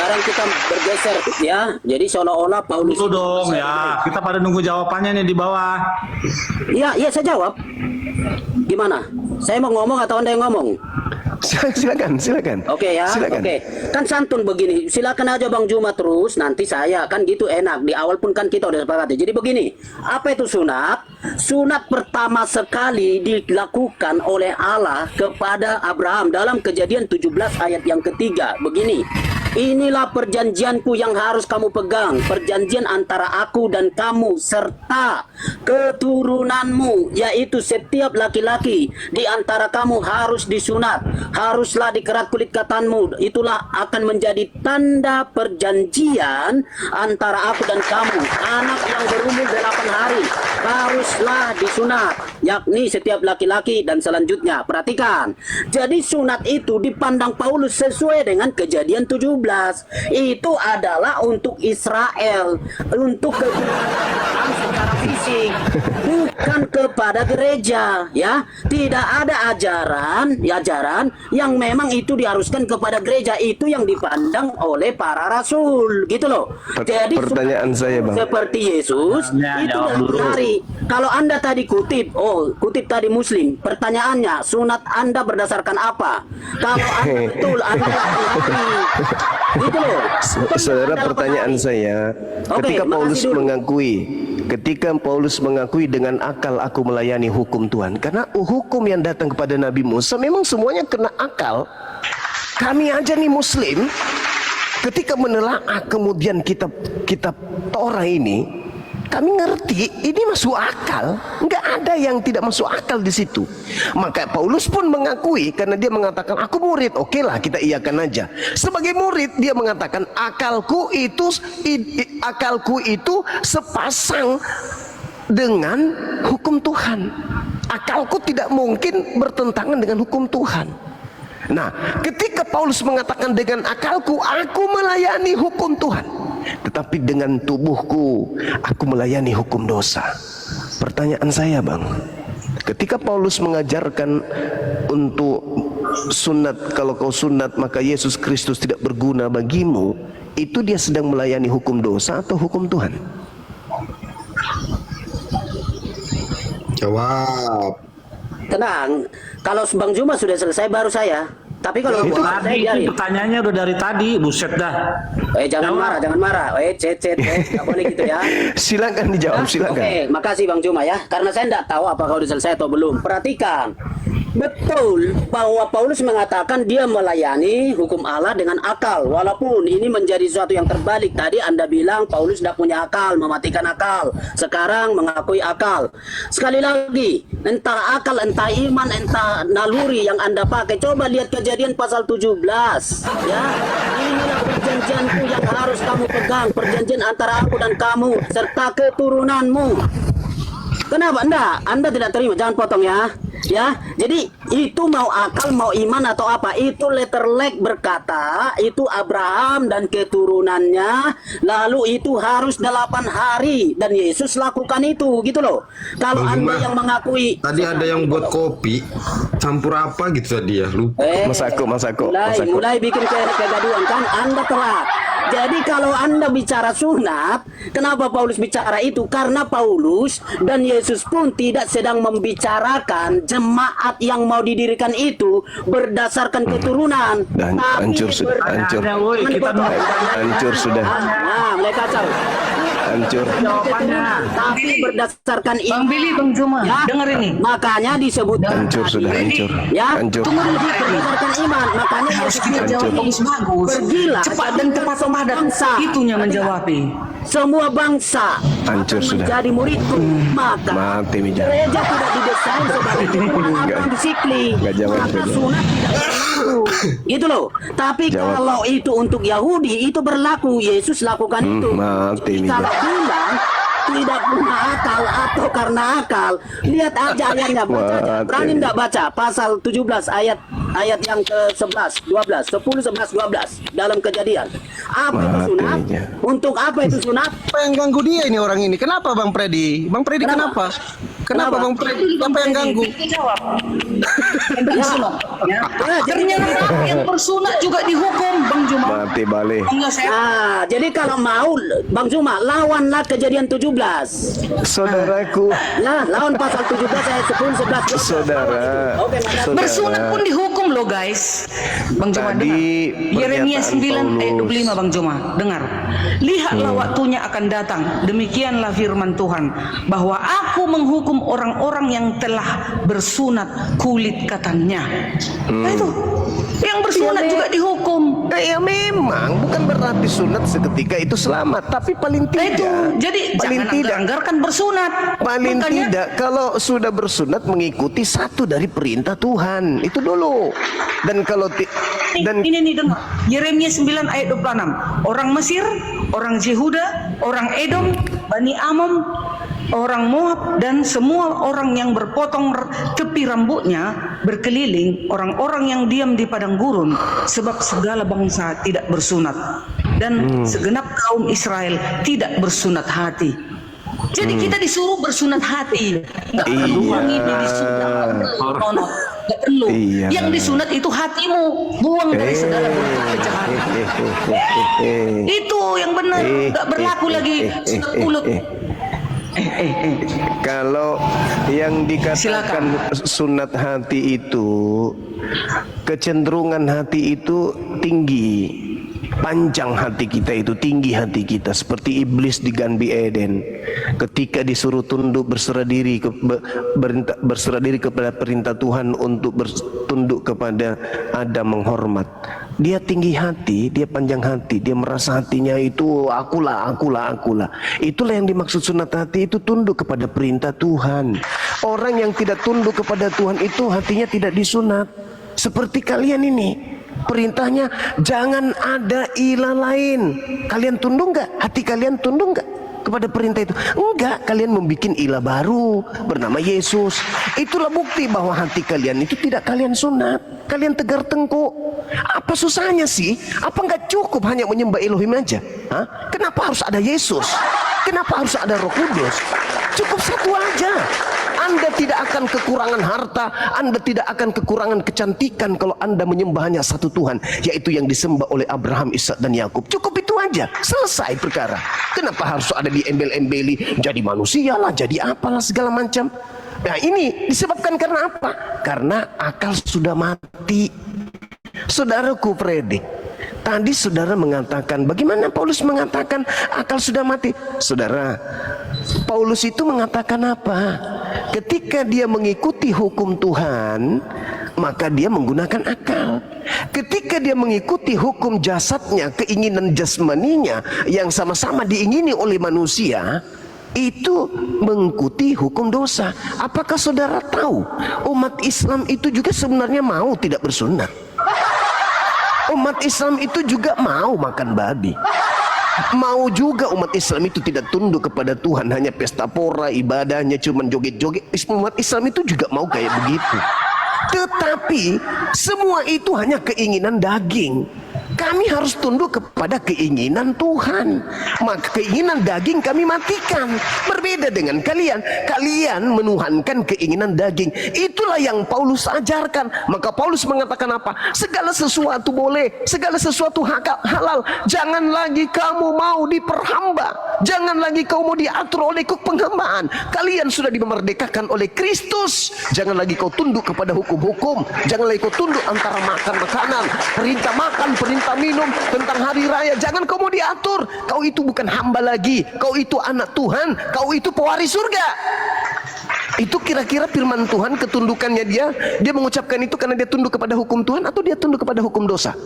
Sekarang kita bergeser ya. Jadi seolah-olah Paulus Dulu dong ya. Kita pada nunggu jawabannya nih di bawah. Iya, saya jawab. Gimana? Saya mau ngomong atau Anda yang ngomong? Silakan. Oke ya. Silakan. Oke. Kan santun begini. Silakan aja Bang Juma terus, nanti saya kan gitu enak. Di awal pun kan kita udah sepakati. Jadi begini, apa itu sunat? Sunat pertama sekali dilakukan oleh Allah kepada Abraham dalam Kejadian 17 ayat yang ketiga. Begini. Inilah perjanjianku yang harus kamu pegang, perjanjian antara aku dan kamu serta keturunanmu, yaitu setiap laki-laki di antara kamu harus disunat, haruslah dikerat kulit katanmu, itulah akan menjadi tanda perjanjian antara aku dan kamu. Anak yang berumur 8 hari haruslah disunat, yakni setiap laki-laki dan selanjutnya. Perhatikan, jadi sunat itu dipandang Paulus sesuai dengan Kejadian 17. Itu adalah untuk Israel, untuk kehidupan secara fisik, bukan kepada gereja, ya. Tidak ada ajaran yang memang itu diharuskan kepada gereja, itu yang dipandang oleh para rasul, gitu loh. Jadi pertanyaan saya, Bang, seperti Yesus itu dari kalau Anda tadi kutip tadi Muslim, pertanyaannya sunat Anda berdasarkan apa? Kalau Anda betul Anda gitu loh. Saudara, pertanyaan saya, ketika Paulus mengakui dengan akal aku melayani hukum Tuhan, karena hukum yang datang kepada Nabi Musa memang semuanya kena akal. Kami aja nih Muslim, ketika menelaah kemudian kitab Torah ini, kami ngerti ini masuk akal, nggak ada yang tidak masuk akal di situ. Maka Paulus pun mengakui, karena dia mengatakan aku murid, oke lah kita iakan aja. Sebagai murid dia mengatakan akalku itu sepasang dengan hukum Tuhan. Akalku tidak mungkin bertentangan dengan hukum Tuhan. Nah, ketika Paulus mengatakan dengan akalku aku melayani hukum Tuhan, tetapi dengan tubuhku aku melayani hukum dosa. Pertanyaan saya, Bang, ketika Paulus mengajarkan untuk sunat, kalau kau sunat maka Yesus Kristus tidak berguna bagimu, itu dia sedang melayani hukum dosa atau hukum Tuhan? Jawab. Tenang, kalau Bang Juma sudah selesai baru saya. Tapi kalau Itu tadi, itu pertanyaannya udah dari tadi, buset dah. Jangan marah. Nggak boleh gitu ya. Silakan dijawab, silakan. Oke, makasih Bang Juma ya. Karena saya tidak tahu apakah sudah selesai atau belum. Perhatikan, Betul, bahwa Paulus mengatakan dia melayani hukum Allah dengan akal. Walaupun ini menjadi sesuatu yang terbalik. Tadi Anda bilang Paulus tidak punya akal, mematikan akal. Sekarang mengakui akal. Sekali lagi, entah akal, entah iman, entah naluri yang Anda pakai. Coba lihat Kejadian pasal 17. Ya, inilah perjanjianku yang harus kamu pegang. Perjanjian antara aku dan kamu serta keturunanmu. Kenapa Anda tidak terima? Jangan potong ya. Ya, jadi itu mau akal, mau iman atau apa? Itu letterlek berkata, itu Abraham dan keturunannya, lalu itu harus 8 hari dan Yesus lakukan itu, gitu loh. Kalau Bang Anda Juma, yang mengakui tadi ada yang buat kopi campur apa gitu tadi ya, lupa. Masako. mulai bikin kegaduhan kan Anda telat. Jadi kalau Anda bicara sunat, kenapa Paulus bicara itu? Karena Paulus dan Yesus pun tidak sedang membicarakan jemaat yang mau didirikan itu berdasarkan keturunan. Dan hancur sudah, hancur. Hancur sudah. Nah, mulai kacau. Hancur. Tapi berdasarkan iman. Bang Billy, Bang Juma, Ya, dengar ini. makanya disebutkan Hancur sudah, hancur. Ya, Hancur. Tunggu dulu, berdasarkan iman. Makanya harus Yesus kita jawab bagus-bagus. Pergilah Cepat dan tepat padat. bangsa. Itunya menjawab. Semua bangsa Hancur akan sudah. menjadi muridku. Maka Mati Mija. gereja tidak didesain sebagai orang disiplin. Nggak jawab, Maka nggak jawab. sunat tidak berlaku. Gitu loh. Tapi Jawab. kalau itu untuk Yahudi itu berlaku. Yesus lakukan itu. Mati Jadi Mija. kalau bilang tidak punya akal atau karena akal, lihat aja ayatnya, baca aja. Mati. Berani enggak baca pasal 17 ayat yang ke-11, 12, 10, 11, 12 dalam Kejadian. Apa itu Mati sunat? aja. Untuk apa itu sunat? Apa yang ganggu dia ini orang ini? Kenapa Bang Freddy? Bang Freddy Kenapa? kenapa? Kenapa? Bang Freddy? Apa yang ganggu? Jawab. Yang bersunat. Ya. Ternyata yang bersunat juga dihukum, Bang Juma. Mati balik. Enggak saya. Nah, jadi kalau mau Bang Juma lawanlah Kejadian 17. Saudaraku, Nah, lawan pasal 17 ayat 10, 11, 12. saudara, Oke, Madam. saudara. Bersunat pun dihukum loh guys. Bang Juma Tadi dengar. Yeremia pernyataan 9 ayat Paulus. 25 Bang Juma. Dengar. Lihatlah waktunya akan datang. Demikianlah firman Tuhan. Bahwa aku menghukum orang-orang yang telah bersunat kulit katanya. Nah itu. Yang bersunat juga dihukum. Ya memang bukan berarti sunat seketika itu selamat, tapi paling Nah itu. tidak. Jadi paling jangan tidak. anggar-anggarkan bersunat. Paling Makanya, tidak kalau sudah bersunat mengikuti satu dari perintah Tuhan itu dulu. Dan kalau dan ini nih dengar. Yeremia 9 ayat 26. Orang Mesir, orang Yehuda, orang Edom, Bani Amon, orang Moab dan semua orang yang berpotong tepi rambutnya berkeliling, orang-orang yang diam di padang gurun, sebab segala bangsa tidak bersunat dan segenap kaum Israel tidak bersunat hati. Jadi kita disuruh bersunat hati. Enggak perlu wangi disunat. No. Enggak perlu. Iya. Yang disunat itu hatimu. Buang dari segala bentuk kejahatan. Itu yang benar. Enggak berlaku lagi sunat mulut. Kalau yang dikatakan Silakan. sunat hati itu, kecenderungan hati itu tinggi, panjang hati kita itu, tinggi hati kita, seperti iblis di Ganbi Eden ketika disuruh tunduk berserah diri kepada perintah Tuhan untuk bertunduk kepada Adam, menghormat. Dia tinggi hati, dia panjang hati, dia merasa hatinya itu akulah. Itulah yang dimaksud sunat hati, itu tunduk kepada perintah Tuhan. Orang yang tidak tunduk kepada Tuhan itu hatinya tidak disunat. Seperti kalian ini, perintahnya jangan ada ilah lain. Kalian tunduk nggak? Hati kalian tunduk nggak kepada perintah itu? Enggak, kalian membuat ilah baru bernama Yesus. Itulah bukti bahwa hati kalian itu tidak kalian sunat. Kalian tegar tengkuk. Apa susahnya sih? Apa nggak cukup hanya menyembah Elohim aja? Hah? Kenapa harus ada Yesus? Kenapa harus ada Roh Kudus? Cukup satu aja. Anda tidak akan kekurangan harta, Anda tidak akan kekurangan kecantikan kalau Anda menyembah hanya satu Tuhan, yaitu yang disembah oleh Abraham, Ishak dan Yakub. Cukup itu aja, selesai perkara. Kenapa harus ada diembel-embeli, jadi manusia lah, jadi apalah segala macam. Nah ini disebabkan karena apa? Karena akal sudah mati. Saudaraku Freddy, Tadi saudara mengatakan, bagaimana Paulus mengatakan akal sudah mati? Saudara, Paulus itu mengatakan apa? Ketika dia mengikuti hukum Tuhan, maka dia menggunakan akal. Ketika dia mengikuti hukum jasadnya, keinginan jasmaninya yang sama-sama diingini oleh manusia, itu mengikuti hukum dosa. Apakah saudara tahu umat Islam itu juga sebenarnya mau tidak bersunat? Umat Islam itu juga mau makan babi. Mau juga umat Islam itu tidak tunduk kepada Tuhan, hanya pesta pora, ibadahnya cuma joget-joget. Umat Islam itu juga mau kayak begitu. Tetapi semua itu hanya keinginan daging. Kami harus tunduk kepada keinginan Tuhan. Maka keinginan daging kami matikan. Berbeda dengan kalian. Kalian menuhankan keinginan daging. Itulah yang Paulus ajarkan. Maka Paulus mengatakan apa? Segala sesuatu boleh, segala sesuatu halal. Jangan lagi kamu mau diperhamba. Jangan lagi kamu mau diatur oleh penghambaan. Kalian sudah dimerdekakan oleh Kristus. Jangan lagi kau tunduk kepada hukum-hukum. Jangan lagi kau tunduk antara makan makanan, perintah makan, perintah minum, tentang hari raya. Jangan kau mau diatur. Kau itu bukan hamba lagi. Kau itu anak Tuhan. Kau itu pewaris surga. Itu kira-kira firman Tuhan, ketundukannya dia mengucapkan itu karena dia tunduk kepada hukum Tuhan atau dia tunduk kepada hukum dosa?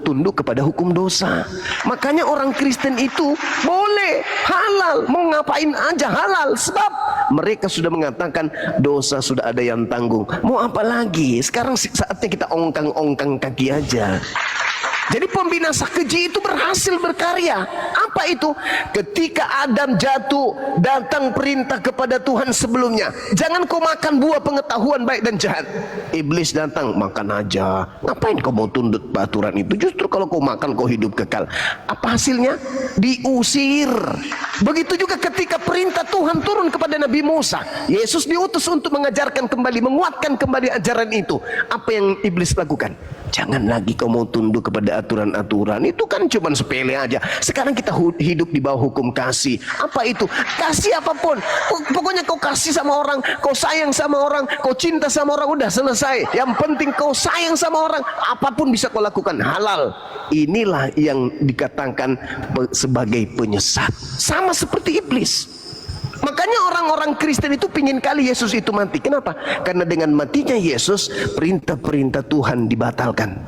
Tunduk kepada hukum dosa. Makanya orang Kristen itu boleh halal, mau ngapain aja halal, sebab mereka sudah mengatakan dosa sudah ada yang tanggung. Mau apa lagi? Sekarang saatnya kita ongkang-ongkang kaki aja. Jadi pembinasa keji itu berhasil berkarya. Apa itu? Ketika Adam jatuh, datang perintah kepada Tuhan sebelumnya, jangan kau makan buah pengetahuan baik dan jahat. Iblis datang, makan aja. Ngapain kau mau tunduk peraturan itu? Justru kalau kau makan kau hidup kekal. Apa hasilnya? Diusir. Begitu juga ketika perintah Tuhan turun kepada Nabi Musa, Yesus diutus untuk mengajarkan kembali, menguatkan kembali ajaran itu. Apa yang iblis lakukan? Jangan lagi kau mau tunduk kepada aturan-aturan. Itu kan cuma sepele aja. Sekarang kita hidup di bawah hukum kasih. Apa itu? Kasih apapun. Pokoknya kau kasih sama orang, kau sayang sama orang, kau cinta sama orang, udah selesai. Yang penting kau sayang sama orang, apapun bisa kau lakukan, halal. Inilah yang dikatakan sebagai penyesat. Sama seperti iblis. Makanya orang-orang Kristen itu pingin kali Yesus itu mati. Kenapa? Karena dengan matinya Yesus, perintah-perintah Tuhan dibatalkan.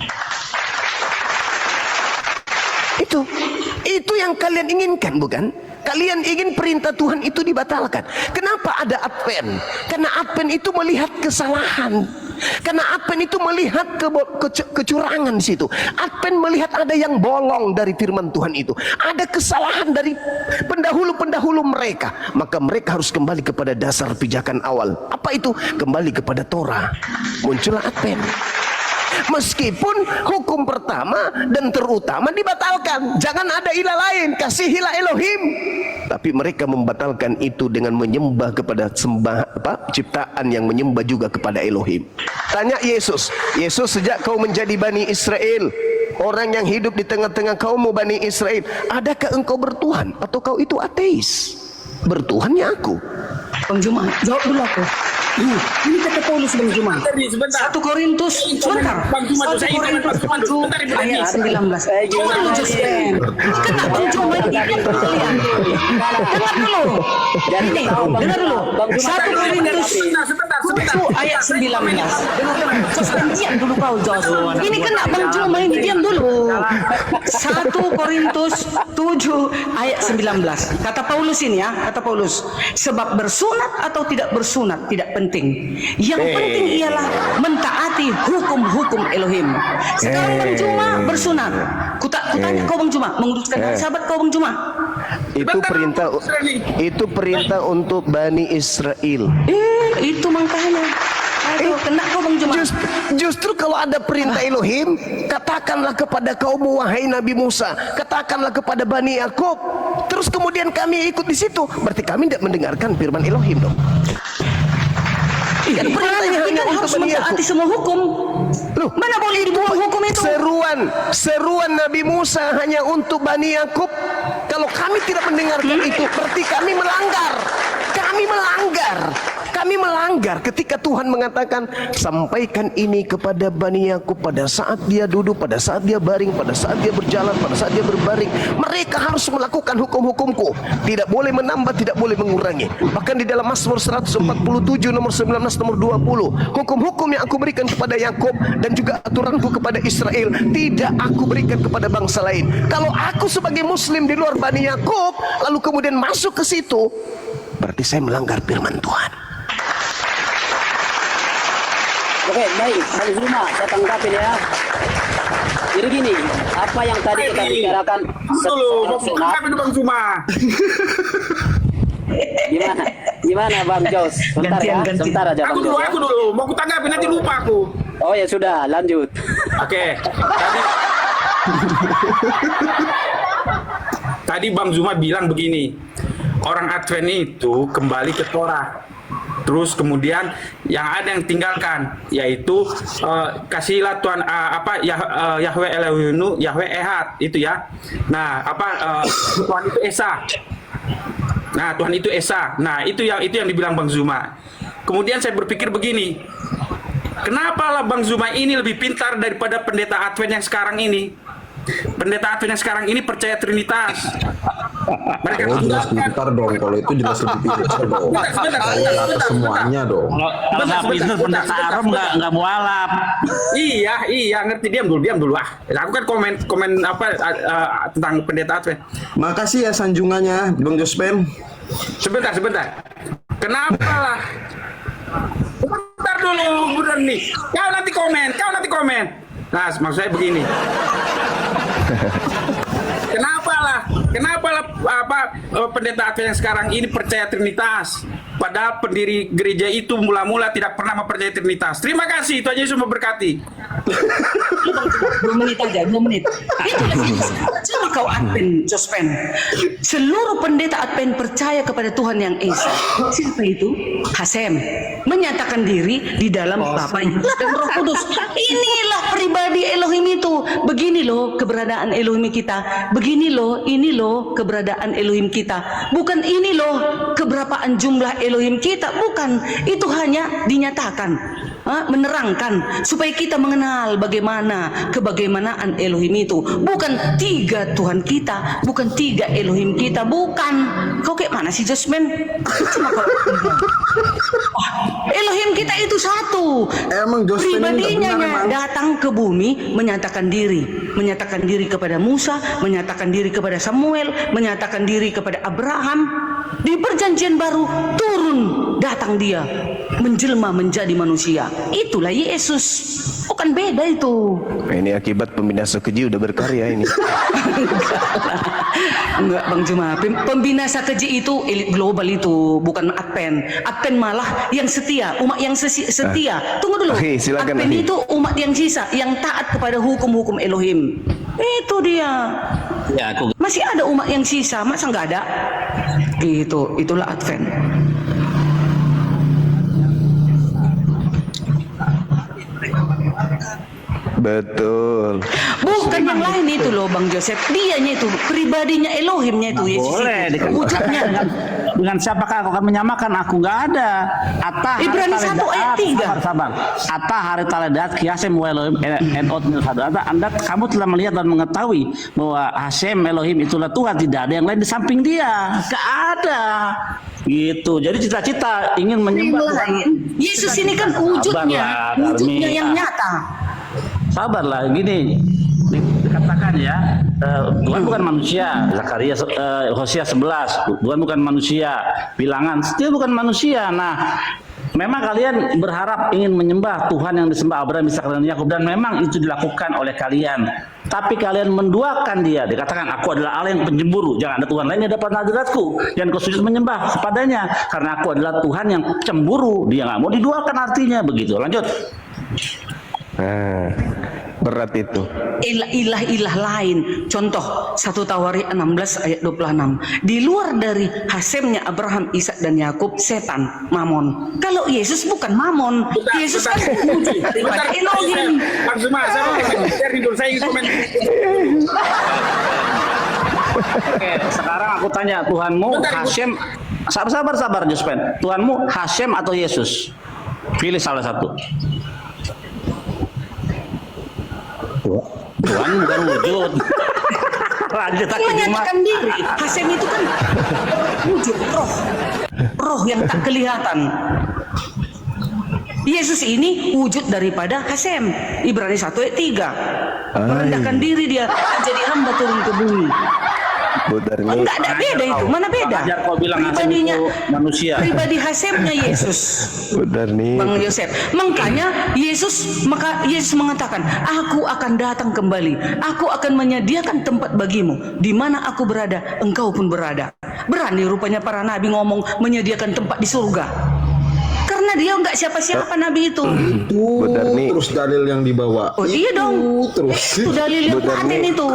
Itu yang kalian inginkan, bukan? Kalian ingin perintah Tuhan itu dibatalkan. Kenapa ada Advent? Karena Advent itu melihat kesalahan. Karena Advent itu melihat kecurangan di situ. Advent melihat ada yang bolong dari firman Tuhan itu. Ada kesalahan dari pendahulu-pendahulu mereka. Maka mereka harus kembali kepada dasar pijakan awal. Apa itu? Kembali kepada Torah. Muncullah Advent. Meskipun hukum pertama dan terutama dibatalkan, jangan ada ilah lain, kasihilah Elohim. Tapi mereka membatalkan itu dengan menyembah kepada ciptaan yang menyembah juga kepada Elohim. Tanya Yesus, sejak kau menjadi Bani Israel, orang yang hidup di tengah-tengah kaum Bani Israel, adakah engkau bertuhan atau kau itu ateis? Bertuhannya aku. Bang Juma, jawab dulu aku. Ini kata Paulus Bang Juma. 1 Korintus, sebentar. 1 Korintus 7 ayat 19. Coba lu Juspen. Kata Bang Juma ini kan kalian. Dengar dulu. Ini, dengar dulu. 1 Korintus 7 ayat 19. Juspen, diam dulu kau, Jos. Ini kena Bang Juma ini, diam dulu. 1 Korintus 7 ayat 19. Kata Paulus ini ya, kata Paulus. Sebab bersunat atau tidak bersunat tidak penting. Yang penting ialah mentaati hukum-hukum Elohim. Sekarang Bang Juma bersunat. Kutanya kau Bang Juma, menguruskan sahabat kau Bang Juma. Itu perintah untuk Bani Israel. Itu makanya. Kena kau Bang Juma. Justru kalau ada perintah Elohim, katakanlah kepada kaum wahai Nabi Musa, katakanlah kepada Bani Yakub. Terus kemudian kami ikut di situ. Berarti kami tidak mendengarkan firman Elohim dong. Kan perintahnya hanya untuk Bani Yakub. Semua hukum. Loh, mana boleh dibuang hukum itu? Seruan Nabi Musa hanya untuk Bani Yakub. Kalau kami tidak mendengarkan itu, berarti kami melanggar. Kami Kami melanggar ketika Tuhan mengatakan sampaikan ini kepada Bani Yakub pada saat dia duduk, pada saat dia baring, pada saat dia berjalan, pada saat dia berbaring. Mereka harus melakukan hukum-hukumku, tidak boleh menambah, tidak boleh mengurangi. Bahkan di dalam Mazmur 147 nomor 19 nomor 20, hukum-hukum yang aku berikan kepada Yakub dan juga aturanku kepada Israel tidak aku berikan kepada bangsa lain. Kalau aku sebagai muslim di luar Bani Yakub lalu kemudian masuk ke situ, berarti saya melanggar firman Tuhan. Oke, baik, Bang Zuma, saya tanggapin ya. Jadi gini, apa yang tadi kita bicarakan Dulu, mau tangkapin Bang Zuma. Gimana Bang Jos? Sebentar ya, sebentar aja Bang Jos. Aku dulu, mau kutanggapin nanti lupa aku. Oh ya sudah, lanjut. Oke, tadi Bang Zuma bilang begini, orang Advent itu kembali ke Torah. Terus kemudian yang ada yang tinggalkan, yaitu kasihlah Tuhan Yahweh Elohinu, Yahweh Ehad itu ya. Nah Tuhan itu Esa. Nah Tuhan itu Esa. Nah itu yang dibilang Bang Zuma. Kemudian saya berpikir begini, kenapa lah Bang Zuma ini lebih pintar daripada pendeta Advent yang sekarang ini? Pendeta Advent yang sekarang ini percaya Trinitas. Mereka jelas pintar dong, kalau itu jelas lebih pintar dong. Sebentar, semuanya dong. Kalau nggak pintar pendeta Arom nggak mualaf. Iya, ngerti. Diam dulu. Aku kan komen tentang pendeta Advent. Makasih ya sanjungannya, Bang Jospen. Sebentar. Kenapa lah? Bentar dulu, bener nih. Kau nanti komen. Nah, maksud saya begini. Kenapa lah pendeta Advent yang sekarang ini percaya Trinitas, padahal pendiri gereja itu mula-mula tidak pernah mempercayai Trinitas. Terima kasih, Tuhan Yesus memberkati. 2 menit aja, 2 menit. Coba kau Advent, Jospen. Seluruh pendeta Advent percaya kepada Tuhan yang Esa. Siapa itu? Hasem. Menyatakan diri di dalam Bapa, Yesus dan Roh Kudus. Inilah pribadi Elohim itu. Begini loh keberadaan Elohim kita. Begini loh, ini loh keberadaan Elohim kita. Bukan ini loh keberapaan jumlah Elohim kita. Bukan. Itu hanya dinyatakan, menerangkan supaya kita mengenal bagaimana kebagaimanaan Elohim itu. Bukan 3 Tuhan kita, bukan 3 Elohim kita, bukan. Kau kayak mana sih Josmen? Cuma kau Elohim kita itu satu. Emang Jospen pribadinya datang ke bumi menyatakan diri kepada Musa, menyatakan diri kepada Samuel, menyatakan diri kepada Abraham. Di perjanjian baru turun, datang dia menjelma menjadi manusia. Itulah Yesus. Bukan beda itu. Ini akibat pembinasa keji udah berkarya ini. Enggak Bang Juma, pembinasa keji itu elit global itu, bukan Advent. Advent malah yang setia, umat yang setia. Tunggu dulu. Silakan, Advent itu umat yang sisa, yang taat kepada hukum-hukum Elohim. Itu dia. Ya, aku Masih ada umat yang sisa, masa nggak ada? Gitu, itulah Advent. Betul. Bukan yang lain itu loh Bang Joseph. Dianya itu, pribadinya Elohimnya itu, Yesus boleh itu. Wujudnya. dengan siapakah aku akan menyamakan? Aku nggak ada. Ibrani 1 ayat 3. Sabar. Atta hari taledat kiasem Elohim enot milhadu. Anda kamu telah melihat dan mengetahui bahwa Hasem Elohim itulah Tuhan, tidak ada yang lain di samping dia. Nggak ada. Gitu. Jadi cita-cita ingin menyembah Tuhan. Yesus ini kan wujudnya yang nyata. Sabarlah, gini dikatakan ya, Tuhan bukan manusia. Zakaria Hosea 11, Tuhan bukan manusia. Bilangan still bukan manusia. Nah, memang kalian berharap ingin menyembah Tuhan yang disembah Abraham, Ishak dan Yakub, dan memang itu dilakukan oleh kalian. Tapi kalian menduakan dia. Dikatakan aku adalah Allah yang pencemburu. Jangan ada Tuhan lain yang dapat hadiratku. Jangan kau sujud menyembah kepadanya, karena aku adalah Tuhan yang cemburu. Dia nggak mau diduakan, artinya begitu. Lanjut. Nah, berat itu. Ilah-ilah lain. Contoh 1 Tawarikh 16 ayat 26. Di luar dari Hasemnya Abraham, Ishak dan Yakub, setan, Mamon. Kalau Yesus bukan Mamon. Yesus kan wujud daripada Elohim. Bang Zuma, saya ingin komen. Oke, sekarang aku tanya, Tuhanmu Hasem Sabar Jospen. Tuhanmu Hashem atau Yesus? Pilih salah satu. Tuhan bukan wujud. Lanjut lagi Menyatakan diri. Hasem itu kan wujud roh yang tak kelihatan. Yesus ini wujud daripada Hasem. Ibrani 1 ayat 3. Merendahkan diri dia jadi hamba turun ke bumi. Enggak ada beda itu. Mana beda? Ajar kau bilang Hasem itu manusia. Pribadi Hasemnya Yesus. Benar nih. Bang Yosef. Makanya Yesus mengatakan, aku akan datang kembali. Aku akan menyediakan tempat bagimu. Di mana aku berada, engkau pun berada. Berani rupanya para nabi ngomong menyediakan tempat di surga. Karena dia enggak siapa-siapa nabi itu. Benar nih. Terus dalil yang dibawa. Oh iya dong. Terus. Itu dalil yang paten itu.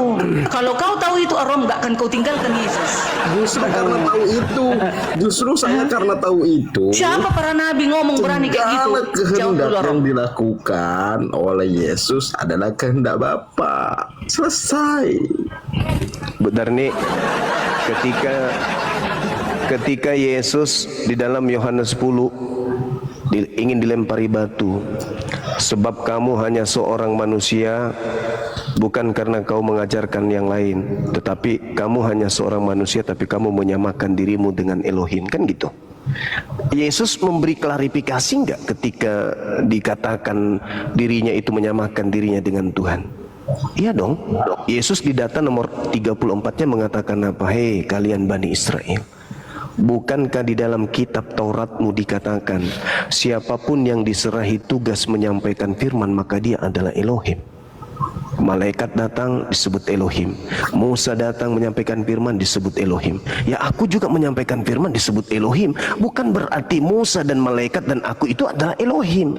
Kalau kau tahu itu Arom, enggak akan kau tinggalkan Yesus. Justru karena tahu itu. Justru saya karena tahu itu. Siapa para nabi ngomong berani kayak gitu? Segala Jawab dulu kehendak Arom. yang dilakukan oleh Yesus adalah kehendak Bapa. Selesai. Benar nih. Ketika Yesus di dalam Yohanes 10 ingin dilempari batu, sebab kamu hanya seorang manusia, bukan karena kau mengajarkan yang lain, tetapi kamu hanya seorang manusia, tapi kamu menyamakan dirimu dengan Elohim, kan gitu. Yesus memberi klarifikasi enggak ketika dikatakan dirinya itu menyamakan dirinya dengan Tuhan? Iya dong. Yesus di data nomor 34-nya mengatakan apa? Hei kalian Bani Israel, bukankah di dalam kitab Tauratmu dikatakan siapapun yang diserahi tugas menyampaikan firman maka dia adalah Elohim. Malaikat datang disebut Elohim, Musa datang menyampaikan firman disebut Elohim. Ya aku juga menyampaikan firman disebut Elohim. Bukan berarti Musa dan malaikat dan aku itu adalah Elohim.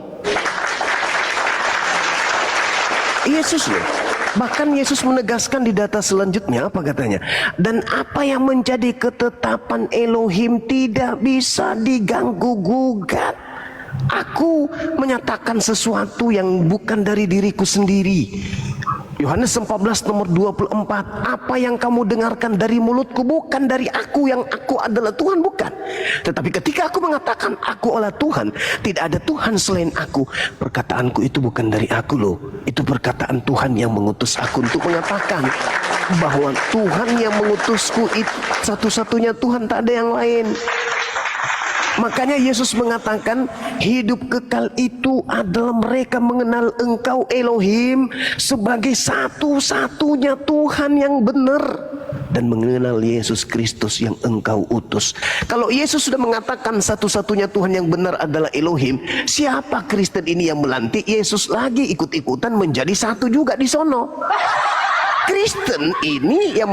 Yesus loh. Bahkan Yesus menegaskan di data selanjutnya apa katanya? Dan apa yang menjadi ketetapan Elohim tidak bisa diganggu gugat. Aku menyatakan sesuatu yang bukan dari diriku sendiri. Yohanes 14 nomor 24. Apa yang kamu dengarkan dari mulutku bukan dari aku, yang aku adalah Tuhan, bukan. Tetapi ketika aku mengatakan aku adalah Tuhan, tidak ada Tuhan selain aku, perkataanku itu bukan dari aku loh. Itu perkataan Tuhan yang mengutus aku untuk mengatakan bahwa Tuhan yang mengutusku itu satu-satunya Tuhan, tak ada yang lain. Makanya Yesus mengatakan hidup kekal itu adalah mereka mengenal Engkau Elohim sebagai satu-satunya Tuhan yang benar, dan mengenal Yesus Kristus yang Engkau utus. Kalau Yesus sudah mengatakan satu-satunya Tuhan yang benar adalah Elohim, siapa Kristen ini yang melantik Yesus lagi ikut-ikutan menjadi satu juga di sono? Kristen ini yang